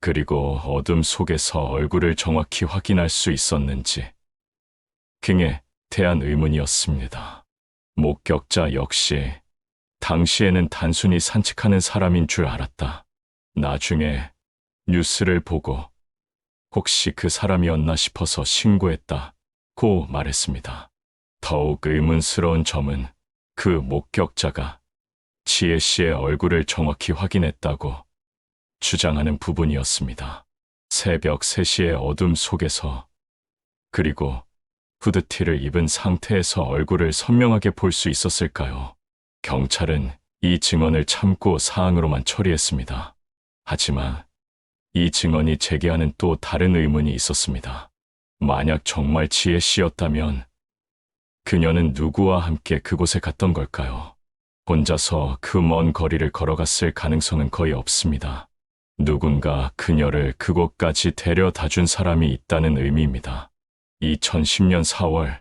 그리고 어둠 속에서 얼굴을 정확히 확인할 수 있었는지 등에 대한 의문이었습니다. 목격자 역시 당시에는 단순히 산책하는 사람인 줄 알았다. 나중에 뉴스를 보고 혹시 그 사람이었나 싶어서 신고했다고 말했습니다. 더욱 의문스러운 점은 그 목격자가 지혜 씨의 얼굴을 정확히 확인했다고 주장하는 부분이었습니다. 새벽 3시의 어둠 속에서, 그리고 후드티를 입은 상태에서 얼굴을 선명하게 볼 수 있었을까요? 경찰은 이 증언을 참고 사항으로만 처리했습니다. 하지만 이 증언이 제기하는 또 다른 의문이 있었습니다. 만약 정말 지혜 씨였다면 그녀는 누구와 함께 그곳에 갔던 걸까요? 혼자서 그 먼 거리를 걸어갔을 가능성은 거의 없습니다. 누군가 그녀를 그곳까지 데려다 준 사람이 있다는 의미입니다. 2010년 4월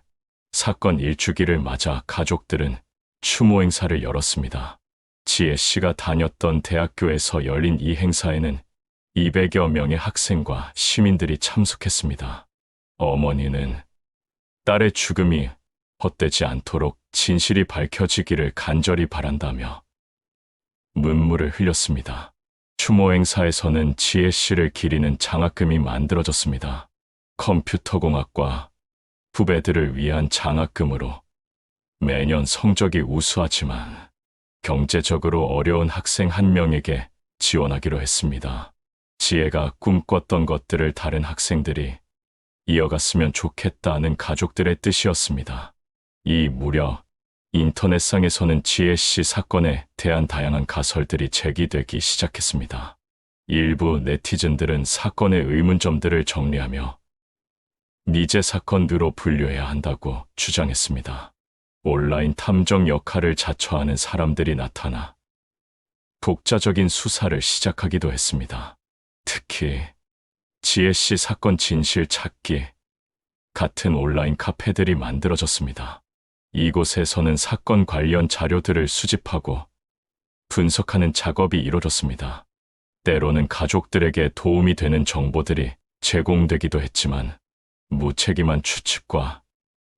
사건 1주기를 맞아 가족들은 추모 행사를 열었습니다. 지혜 씨가 다녔던 대학교에서 열린 이 행사에는 200여 명의 학생과 시민들이 참석했습니다. 어머니는 딸의 죽음이 헛되지 않도록 진실이 밝혀지기를 간절히 바란다며 눈물을 흘렸습니다. 추모 행사에서는 지혜 씨를 기리는 장학금이 만들어졌습니다. 컴퓨터공학과 후배들을 위한 장학금으로 매년 성적이 우수하지만 경제적으로 어려운 학생 한 명에게 지원하기로 했습니다. 지혜가 꿈꿨던 것들을 다른 학생들이 이어갔으면 좋겠다는 가족들의 뜻이었습니다. 이 무렵 인터넷상에서는 지혜 씨 사건에 대한 다양한 가설들이 제기되기 시작했습니다. 일부 네티즌들은 사건의 의문점들을 정리하며 미제 사건으로 분류해야 한다고 주장했습니다. 온라인 탐정 역할을 자처하는 사람들이 나타나 독자적인 수사를 시작하기도 했습니다. 특히 지혜 씨 사건 진실 찾기 같은 온라인 카페들이 만들어졌습니다. 이곳에서는 사건 관련 자료들을 수집하고 분석하는 작업이 이루어졌습니다. 때로는 가족들에게 도움이 되는 정보들이 제공되기도 했지만 무책임한 추측과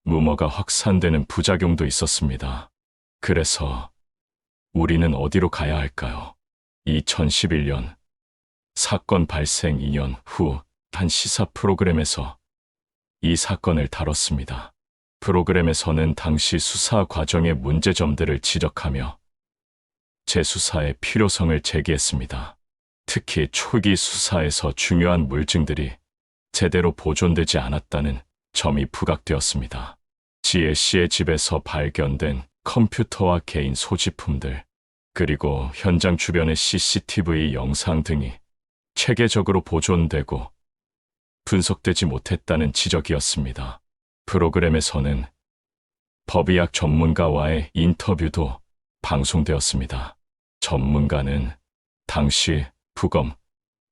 루머가 확산되는 부작용도 있었습니다. 그래서 우리는 어디로 가야 할까요? 2011년 사건 발생 2년 후 한 시사 프로그램에서 이 사건을 다뤘습니다. 프로그램에서는 당시 수사 과정의 문제점들을 지적하며 재수사의 필요성을 제기했습니다. 특히 초기 수사에서 중요한 물증들이 제대로 보존되지 않았다는 점이 부각되었습니다. 지혜 씨의 집에서 발견된 컴퓨터와 개인 소지품들, 그리고 현장 주변의 CCTV 영상 등이 체계적으로 보존되고 분석되지 못했다는 지적이었습니다. 프로그램에서는 법의학 전문가와의 인터뷰도 방송되었습니다. 전문가는 당시 부검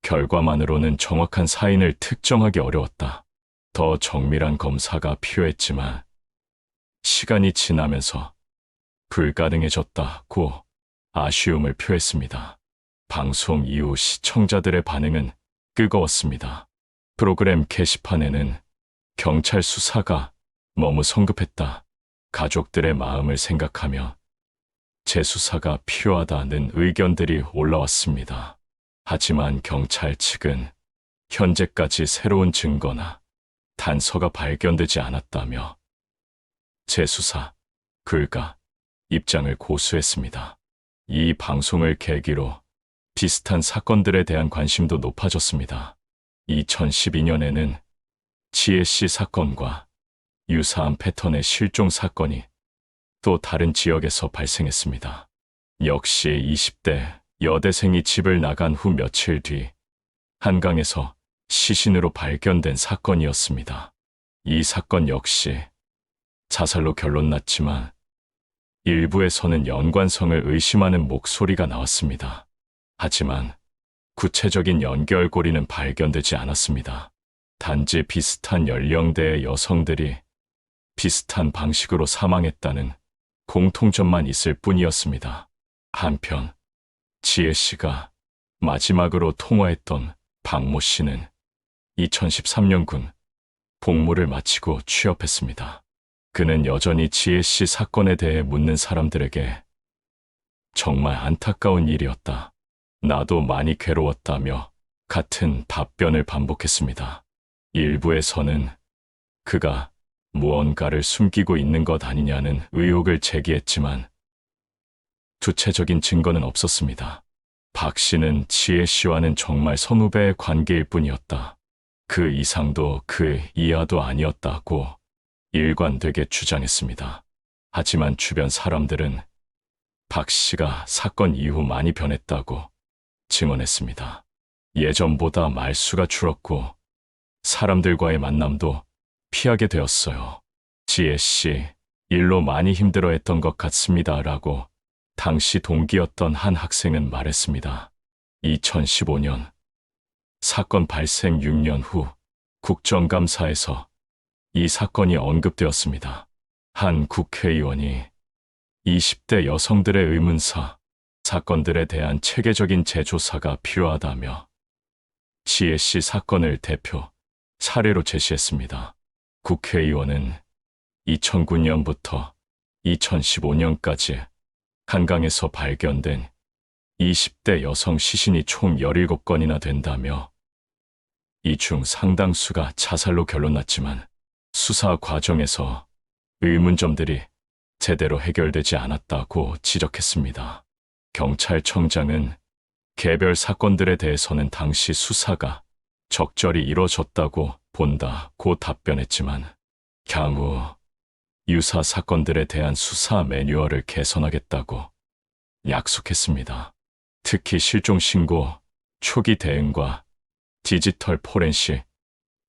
결과만으로는 정확한 사인을 특정하기 어려웠다. 더 정밀한 검사가 필요했지만 시간이 지나면서 불가능해졌다고 아쉬움을 표했습니다. 방송 이후 시청자들의 반응은 뜨거웠습니다. 프로그램 게시판에는 경찰 수사가 너무 성급했다, 가족들의 마음을 생각하며 재수사가 필요하다는 의견들이 올라왔습니다. 하지만 경찰 측은 현재까지 새로운 증거나 단서가 발견되지 않았다며 재수사 불가 입장을 고수했습니다. 이 방송을 계기로 비슷한 사건들에 대한 관심도 높아졌습니다. 2012년에는 지혜 씨 사건과 유사한 패턴의 실종 사건이 또 다른 지역에서 발생했습니다. 역시 20대 여대생이 집을 나간 후 며칠 뒤 한강에서 시신으로 발견된 사건이었습니다. 이 사건 역시 자살로 결론났지만 일부에서는 연관성을 의심하는 목소리가 나왔습니다. 하지만 구체적인 연결고리는 발견되지 않았습니다. 단지 비슷한 연령대의 여성들이 비슷한 방식으로 사망했다는 공통점만 있을 뿐이었습니다. 한편 지혜 씨가 마지막으로 통화했던 박모 씨는 2013년 군 복무를 마치고 취업했습니다. 그는 여전히 지혜 씨 사건에 대해 묻는 사람들에게 정말 안타까운 일이었다, 나도 많이 괴로웠다며 같은 답변을 반복했습니다. 일부에서는 그가 무언가를 숨기고 있는 것 아니냐는 의혹을 제기했지만 구체적인 증거는 없었습니다. 박 씨는 지혜 씨와는 정말 선후배의 관계일 뿐이었다, 그 이상도 그 이하도 아니었다고 일관되게 주장했습니다. 하지만 주변 사람들은 박 씨가 사건 이후 많이 변했다고 증언했습니다. 예전보다 말수가 줄었고 사람들과의 만남도 피하게 되었어요. 지혜 씨, 일로 많이 힘들어했던 것 같습니다 라고 당시 동기였던 한 학생은 말했습니다. 2015년 사건 발생 6년 후 국정감사에서 이 사건이 언급되었습니다. 한 국회의원이 20대 여성들의 의문사 사건들에 대한 체계적인 재조사가 필요하다며 지혜 씨 사건을 대표 사례로 제시했습니다. 국회의원은 2009년부터 2015년까지 한강에서 발견된 20대 여성 시신이 총 17건이나 된다며 이 중 상당수가 자살로 결론났지만 수사 과정에서 의문점들이 제대로 해결되지 않았다고 지적했습니다. 경찰청장은 개별 사건들에 대해서는 당시 수사가 적절히 이뤄졌다고 본다고 답변했지만 향후 유사 사건들에 대한 수사 매뉴얼을 개선하겠다고 약속했습니다. 특히 실종 신고, 초기 대응과 디지털 포렌식,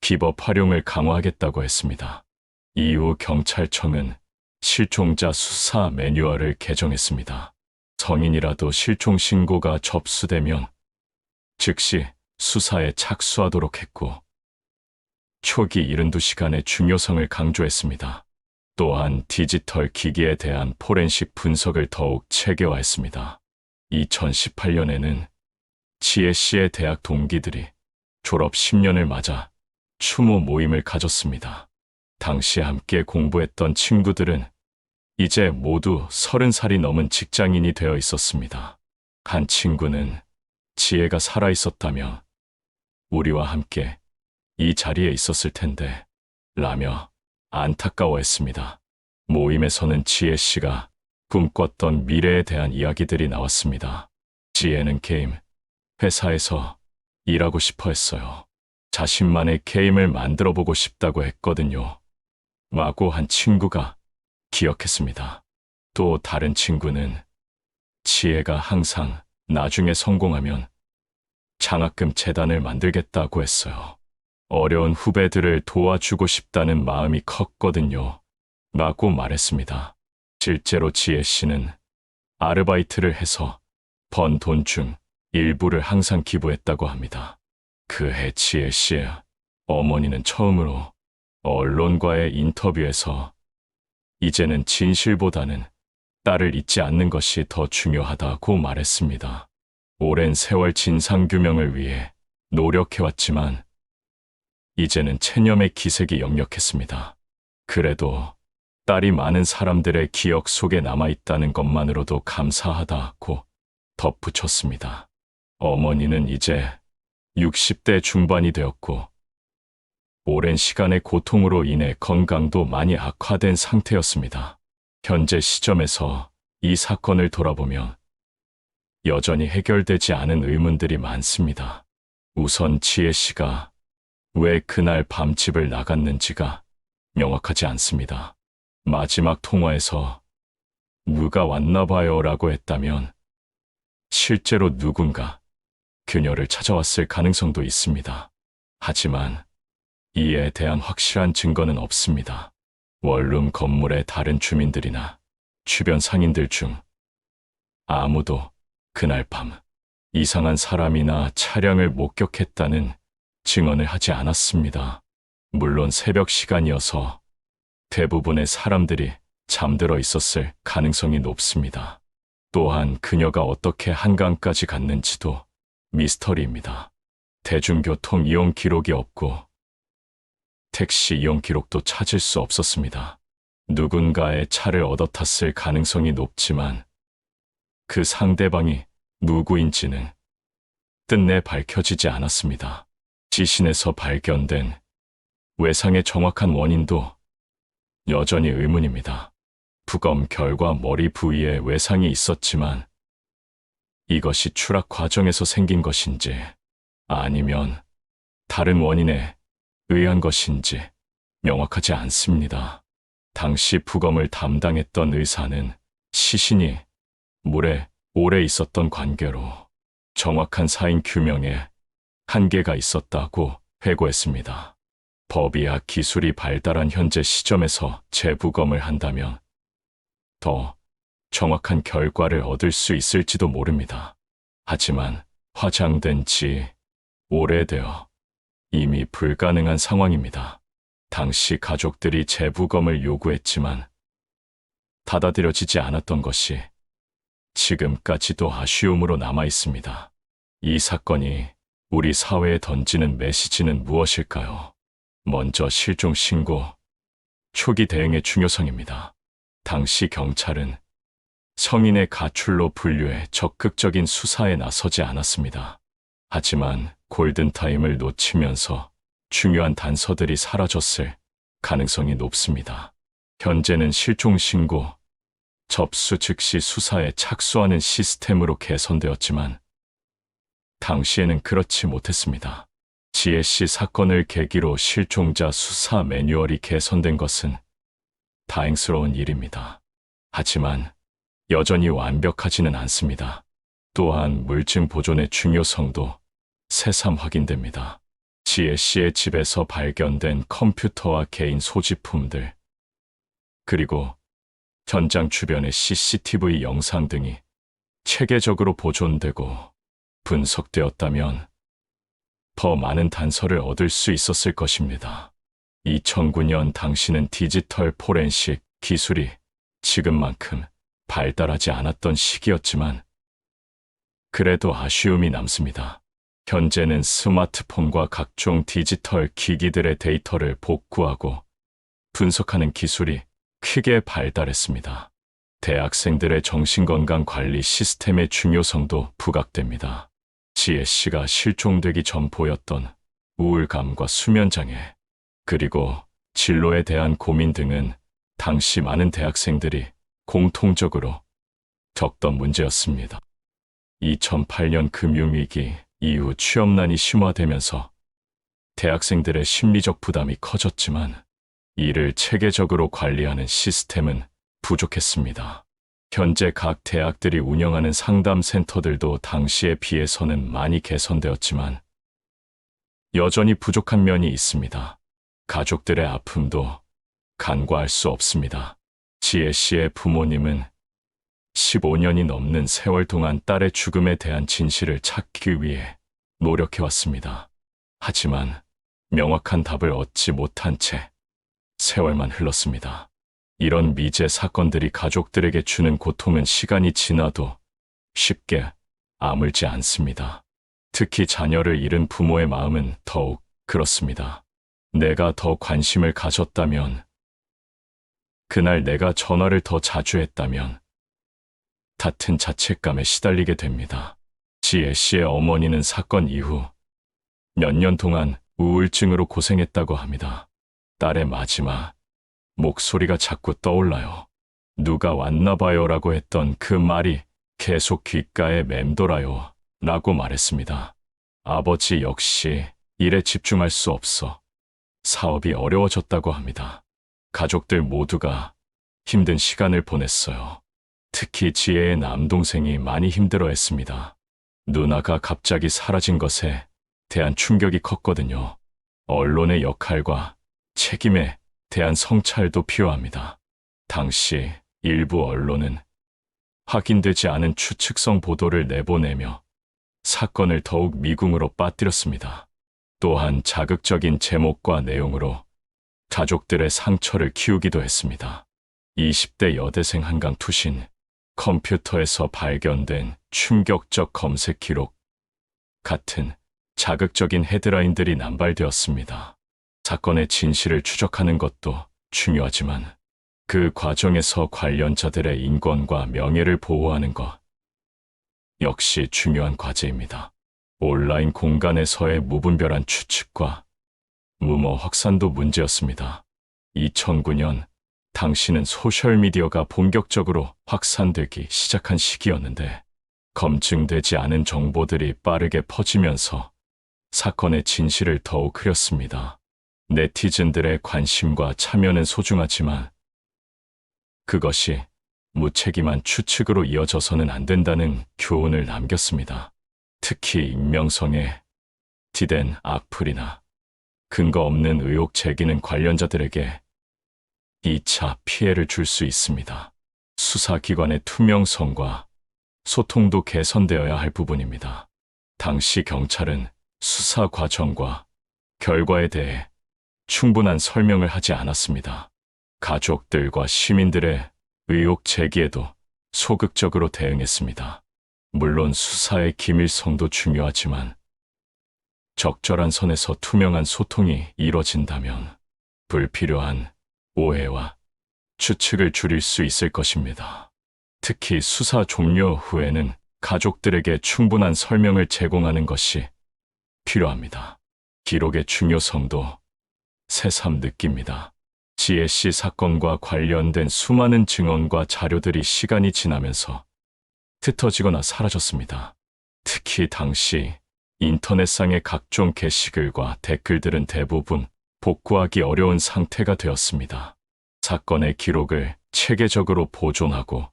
기법 활용을 강화하겠다고 했습니다. 이후 경찰청은 실종자 수사 매뉴얼을 개정했습니다. 성인이라도 실종 신고가 접수되면 즉시 수사에 착수하도록 했고, 초기 72시간의 중요성을 강조했습니다. 또한 디지털 기기에 대한 포렌식 분석을 더욱 체계화했습니다. 2018년에는 지혜 씨의 대학 동기들이 졸업 10년을 맞아 추모 모임을 가졌습니다. 당시 함께 공부했던 친구들은 이제 모두 30살이 넘은 직장인이 되어 있었습니다. 한 친구는 지혜가 살아 있었다면 우리와 함께 이 자리에 있었을 텐데 라며 안타까워했습니다. 모임에서는 지혜 씨가 꿈꿨던 미래에 대한 이야기들이 나왔습니다. 지혜는 게임 회사에서 일하고 싶어 했어요. 자신만의 게임을 만들어 보고 싶다고 했거든요. 라고 한 친구가 기억했습니다. 또 다른 친구는 지혜가 항상 나중에 성공하면 장학금 재단을 만들겠다고 했어요. 어려운 후배들을 도와주고 싶다는 마음이 컸거든요. 라고 말했습니다. 실제로 지혜 씨는 아르바이트를 해서 번 돈 중 일부를 항상 기부했다고 합니다. 그해 지혜 씨의 어머니는 처음으로 언론과의 인터뷰에서 이제는 진실보다는 딸을 잊지 않는 것이 더 중요하다고 말했습니다. 오랜 세월 진상규명을 위해 노력해왔지만 이제는 체념의 기색이 역력했습니다. 그래도 딸이 많은 사람들의 기억 속에 남아있다는 것만으로도 감사하다고 덧붙였습니다. 어머니는 이제 60대 중반이 되었고 오랜 시간의 고통으로 인해 건강도 많이 악화된 상태였습니다. 현재 시점에서 이 사건을 돌아보면 여전히 해결되지 않은 의문들이 많습니다. 우선 지혜 씨가 왜 그날 밤 집을 나갔는지가 명확하지 않습니다. 마지막 통화에서 누가 왔나 봐요 라고 했다면 실제로 누군가 그녀를 찾아왔을 가능성도 있습니다. 하지만 이에 대한 확실한 증거는 없습니다. 원룸 건물의 다른 주민들이나 주변 상인들 중 아무도 그날 밤 이상한 사람이나 차량을 목격했다는 증언을 하지 않았습니다. 물론 새벽 시간이어서 대부분의 사람들이 잠들어 있었을 가능성이 높습니다. 또한 그녀가 어떻게 한강까지 갔는지도 미스터리입니다. 대중교통 이용 기록이 없고 택시 이용 기록도 찾을 수 없었습니다. 누군가의 차를 얻어 탔을 가능성이 높지만 그 상대방이 누구인지는 끝내 밝혀지지 않았습니다. 시신에서 발견된 외상의 정확한 원인도 여전히 의문입니다. 부검 결과 머리 부위에 외상이 있었지만 이것이 추락 과정에서 생긴 것인지 아니면 다른 원인에 의한 것인지 명확하지 않습니다. 당시 부검을 담당했던 의사는 시신이 물에 오래 있었던 관계로 정확한 사인 규명에 한계가 있었다고 회고했습니다. 법의학 기술이 발달한 현재 시점에서 재부검을 한다면 더 정확한 결과를 얻을 수 있을지도 모릅니다. 하지만 화장된 지 오래되어 이미 불가능한 상황입니다. 당시 가족들이 재부검을 요구했지만 받아들여지지 않았던 것이 지금까지도 아쉬움으로 남아 있습니다. 이 사건이 우리 사회에 던지는 메시지는 무엇일까요? 먼저 실종 신고, 초기 대응의 중요성입니다. 당시 경찰은 성인의 가출로 분류해 적극적인 수사에 나서지 않았습니다. 하지만 골든타임을 놓치면서 중요한 단서들이 사라졌을 가능성이 높습니다. 현재는 실종신고, 접수 즉시 수사에 착수하는 시스템으로 개선되었지만 당시에는 그렇지 못했습니다. 지혜 씨 사건을 계기로 실종자 수사 매뉴얼이 개선된 것은 다행스러운 일입니다. 하지만 여전히 완벽하지는 않습니다. 또한 물증 보존의 중요성도 새삼 확인됩니다. 지혜 씨의 집에서 발견된 컴퓨터와 개인 소지품들, 그리고 현장 주변의 CCTV 영상 등이 체계적으로 보존되고 분석되었다면 더 많은 단서를 얻을 수 있었을 것입니다. 2009년 당시는 디지털 포렌식 기술이 지금만큼 발달하지 않았던 시기였지만 그래도 아쉬움이 남습니다. 현재는 스마트폰과 각종 디지털 기기들의 데이터를 복구하고 분석하는 기술이 크게 발달했습니다. 대학생들의 정신건강 관리 시스템의 중요성도 부각됩니다. 지혜 씨가 실종되기 전 보였던 우울감과 수면장애, 그리고 진로에 대한 고민 등은 당시 많은 대학생들이 공통적으로 겪던 문제였습니다. 2008년 금융위기 이후 취업난이 심화되면서 대학생들의 심리적 부담이 커졌지만 이를 체계적으로 관리하는 시스템은 부족했습니다. 현재 각 대학들이 운영하는 상담 센터들도 당시에 비해서는 많이 개선되었지만 여전히 부족한 면이 있습니다. 가족들의 아픔도 간과할 수 없습니다. 지혜 씨의 부모님은 15년이 넘는 세월 동안 딸의 죽음에 대한 진실을 찾기 위해 노력해왔습니다. 하지만 명확한 답을 얻지 못한 채 세월만 흘렀습니다. 이런 미제 사건들이 가족들에게 주는 고통은 시간이 지나도 쉽게 아물지 않습니다. 특히 자녀를 잃은 부모의 마음은 더욱 그렇습니다. 내가 더 관심을 가졌다면, 그날 내가 전화를 더 자주 했다면 같은 자책감에 시달리게 됩니다. 지혜 씨의 어머니는 사건 이후 몇 년 동안 우울증으로 고생했다고 합니다. 딸의 마지막 목소리가 자꾸 떠올라요. 누가 왔나 봐요 라고 했던 그 말이 계속 귓가에 맴돌아요 라고 말했습니다. 아버지 역시 일에 집중할 수 없어 사업이 어려워졌다고 합니다. 가족들 모두가 힘든 시간을 보냈어요. 특히 지혜의 남동생이 많이 힘들어했습니다. 누나가 갑자기 사라진 것에 대한 충격이 컸거든요. 언론의 역할과 책임에 대한 성찰도 필요합니다. 당시 일부 언론은 확인되지 않은 추측성 보도를 내보내며 사건을 더욱 미궁으로 빠뜨렸습니다. 또한 자극적인 제목과 내용으로 가족들의 상처를 키우기도 했습니다. 20대 여대생 한강 투신, 컴퓨터에서 발견된 충격적 검색 기록 같은 자극적인 헤드라인들이 남발되었습니다. 사건의 진실을 추적하는 것도 중요하지만 그 과정에서 관련자들의 인권과 명예를 보호하는 것 역시 중요한 과제입니다. 온라인 공간에서의 무분별한 추측과 루머 확산도 문제였습니다. 2009년 당시는 소셜미디어가 본격적으로 확산되기 시작한 시기였는데 검증되지 않은 정보들이 빠르게 퍼지면서 사건의 진실을 더욱 흐렸습니다. 네티즌들의 관심과 참여는 소중하지만 그것이 무책임한 추측으로 이어져서는 안 된다는 교훈을 남겼습니다. 특히 익명성에 기댄 악플이나 근거 없는 의혹 제기는 관련자들에게 2차 피해를 줄 수 있습니다. 수사기관의 투명성과 소통도 개선되어야 할 부분입니다. 당시 경찰은 수사 과정과 결과에 대해 충분한 설명을 하지 않았습니다. 가족들과 시민들의 의혹 제기에도 소극적으로 대응했습니다. 물론 수사의 기밀성도 중요하지만 적절한 선에서 투명한 소통이 이뤄진다면 불필요한 오해와 추측을 줄일 수 있을 것입니다. 특히 수사 종료 후에는 가족들에게 충분한 설명을 제공하는 것이 필요합니다. 기록의 중요성도 새삼 느낍니다. 지혜 씨 사건과 관련된 수많은 증언과 자료들이 시간이 지나면서 흩어지거나 사라졌습니다. 특히 당시 인터넷상의 각종 게시글과 댓글들은 대부분 복구하기 어려운 상태가 되었습니다. 사건의 기록을 체계적으로 보존하고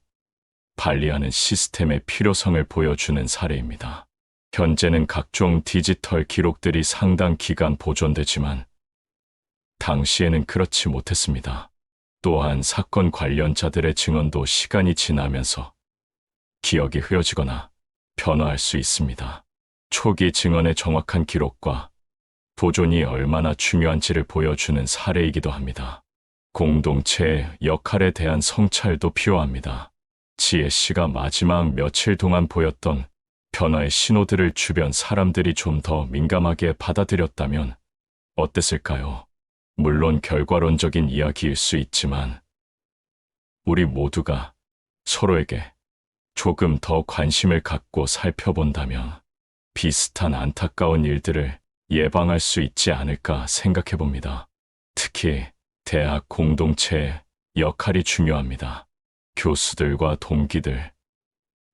관리하는 시스템의 필요성을 보여주는 사례입니다. 현재는 각종 디지털 기록들이 상당 기간 보존되지만 당시에는 그렇지 못했습니다. 또한 사건 관련자들의 증언도 시간이 지나면서 기억이 흐려지거나 변화할 수 있습니다. 초기 증언의 정확한 기록과 보존이 얼마나 중요한지를 보여주는 사례이기도 합니다. 공동체의 역할에 대한 성찰도 필요합니다. 지혜 씨가 마지막 며칠 동안 보였던 변화의 신호들을 주변 사람들이 좀 더 민감하게 받아들였다면 어땠을까요? 물론 결과론적인 이야기일 수 있지만 우리 모두가 서로에게 조금 더 관심을 갖고 살펴본다면 비슷한 안타까운 일들을 예방할 수 있지 않을까 생각해 봅니다. 특히 대학 공동체의 역할이 중요합니다. 교수들과 동기들,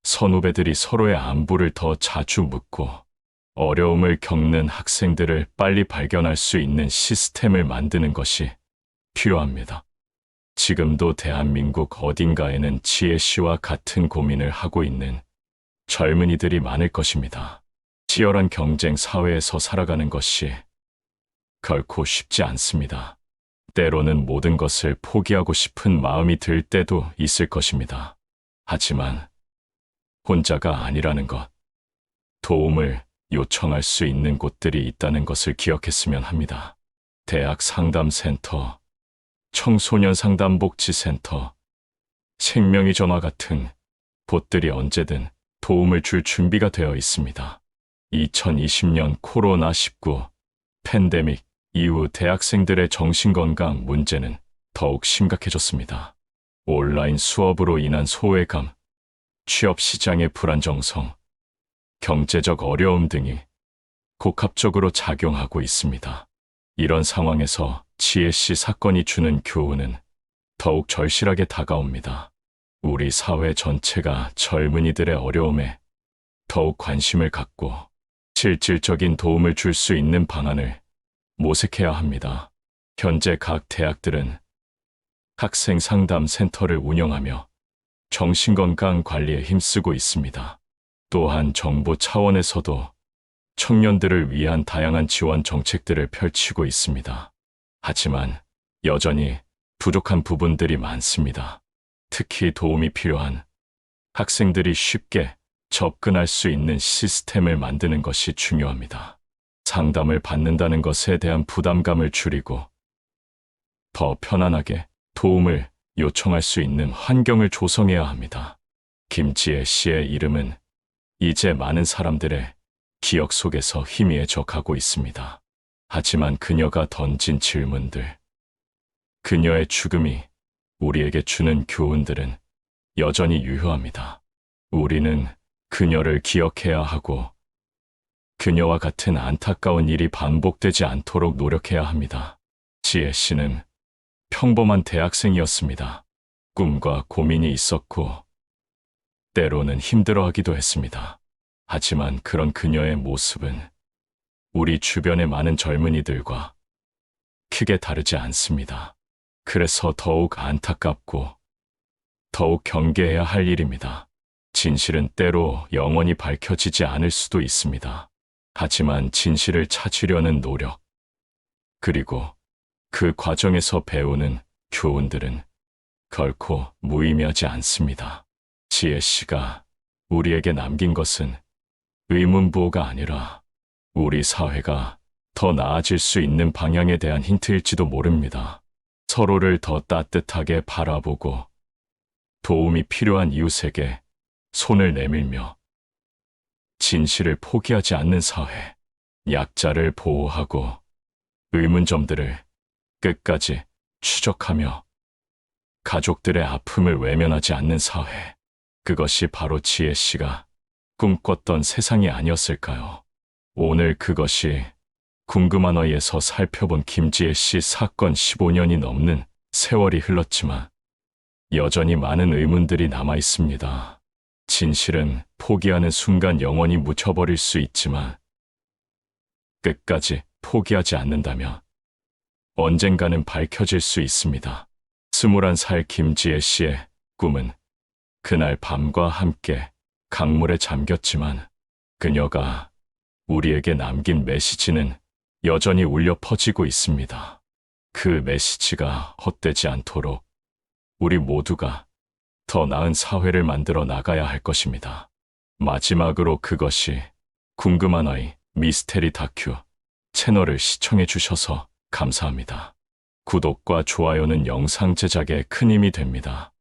선후배들이 서로의 안부를 더 자주 묻고 어려움을 겪는 학생들을 빨리 발견할 수 있는 시스템을 만드는 것이 필요합니다. 지금도 대한민국 어딘가에는 지혜 씨와 같은 고민을 하고 있는 젊은이들이 많을 것입니다. 치열한 경쟁 사회에서 살아가는 것이 결코 쉽지 않습니다. 때로는 모든 것을 포기하고 싶은 마음이 들 때도 있을 것입니다. 하지만 혼자가 아니라는 것, 도움을 요청할 수 있는 곳들이 있다는 것을 기억했으면 합니다. 대학 상담센터, 청소년 상담복지센터, 생명의 전화 같은 곳들이 언제든 도움을 줄 준비가 되어 있습니다. 2020년 코로나19 팬데믹 이후 대학생들의 정신건강 문제는 더욱 심각해졌습니다. 온라인 수업으로 인한 소외감, 취업 시장의 불안정성, 경제적 어려움 등이 복합적으로 작용하고 있습니다. 이런 상황에서 지혜 씨 사건이 주는 교훈은 더욱 절실하게 다가옵니다. 우리 사회 전체가 젊은이들의 어려움에 더욱 관심을 갖고 실질적인 도움을 줄 수 있는 방안을 모색해야 합니다. 현재 각 대학들은 학생 상담 센터를 운영하며 정신건강 관리에 힘쓰고 있습니다. 또한 정부 차원에서도 청년들을 위한 다양한 지원 정책들을 펼치고 있습니다. 하지만 여전히 부족한 부분들이 많습니다. 특히 도움이 필요한 학생들이 쉽게 접근할 수 있는 시스템을 만드는 것이 중요합니다. 상담을 받는다는 것에 대한 부담감을 줄이고 더 편안하게 도움을 요청할 수 있는 환경을 조성해야 합니다. 김지혜 씨의 이름은 이제 많은 사람들의 기억 속에서 희미해져 가고 있습니다. 하지만 그녀가 던진 질문들, 그녀의 죽음이 우리에게 주는 교훈들은 여전히 유효합니다. 우리는 그녀를 기억해야 하고 그녀와 같은 안타까운 일이 반복되지 않도록 노력해야 합니다. 지혜 씨는 평범한 대학생이었습니다. 꿈과 고민이 있었고 때로는 힘들어하기도 했습니다. 하지만 그런 그녀의 모습은 우리 주변의 많은 젊은이들과 크게 다르지 않습니다. 그래서 더욱 안타깝고 더욱 경계해야 할 일입니다. 진실은 때로 영원히 밝혀지지 않을 수도 있습니다. 하지만 진실을 찾으려는 노력, 그리고 그 과정에서 배우는 교훈들은 결코 무의미하지 않습니다. 지혜 씨가 우리에게 남긴 것은 의문부호가 아니라 우리 사회가 더 나아질 수 있는 방향에 대한 힌트일지도 모릅니다. 서로를 더 따뜻하게 바라보고 도움이 필요한 이웃에게 손을 내밀며 진실을 포기하지 않는 사회, 약자를 보호하고 의문점들을 끝까지 추적하며 가족들의 아픔을 외면하지 않는 사회. 그것이 바로 지혜 씨가 꿈꿨던 세상이 아니었을까요? 오늘 그것이 궁금한 어이에서 살펴본 김지혜 씨 사건 15년이 넘는 세월이 흘렀지만 여전히 많은 의문들이 남아 있습니다. 진실은 포기하는 순간 영원히 묻혀버릴 수 있지만 끝까지 포기하지 않는다면 언젠가는 밝혀질 수 있습니다. 21살 김지혜 씨의 꿈은 그날 밤과 함께 강물에 잠겼지만 그녀가 우리에게 남긴 메시지는 여전히 울려 퍼지고 있습니다. 그 메시지가 헛되지 않도록 우리 모두가 더 나은 사회를 만들어 나가야 할 것입니다. 마지막으로 그것이 궁금한 아이 미스테리 다큐 채널을 시청해 주셔서 감사합니다. 구독과 좋아요는 영상 제작에 큰 힘이 됩니다.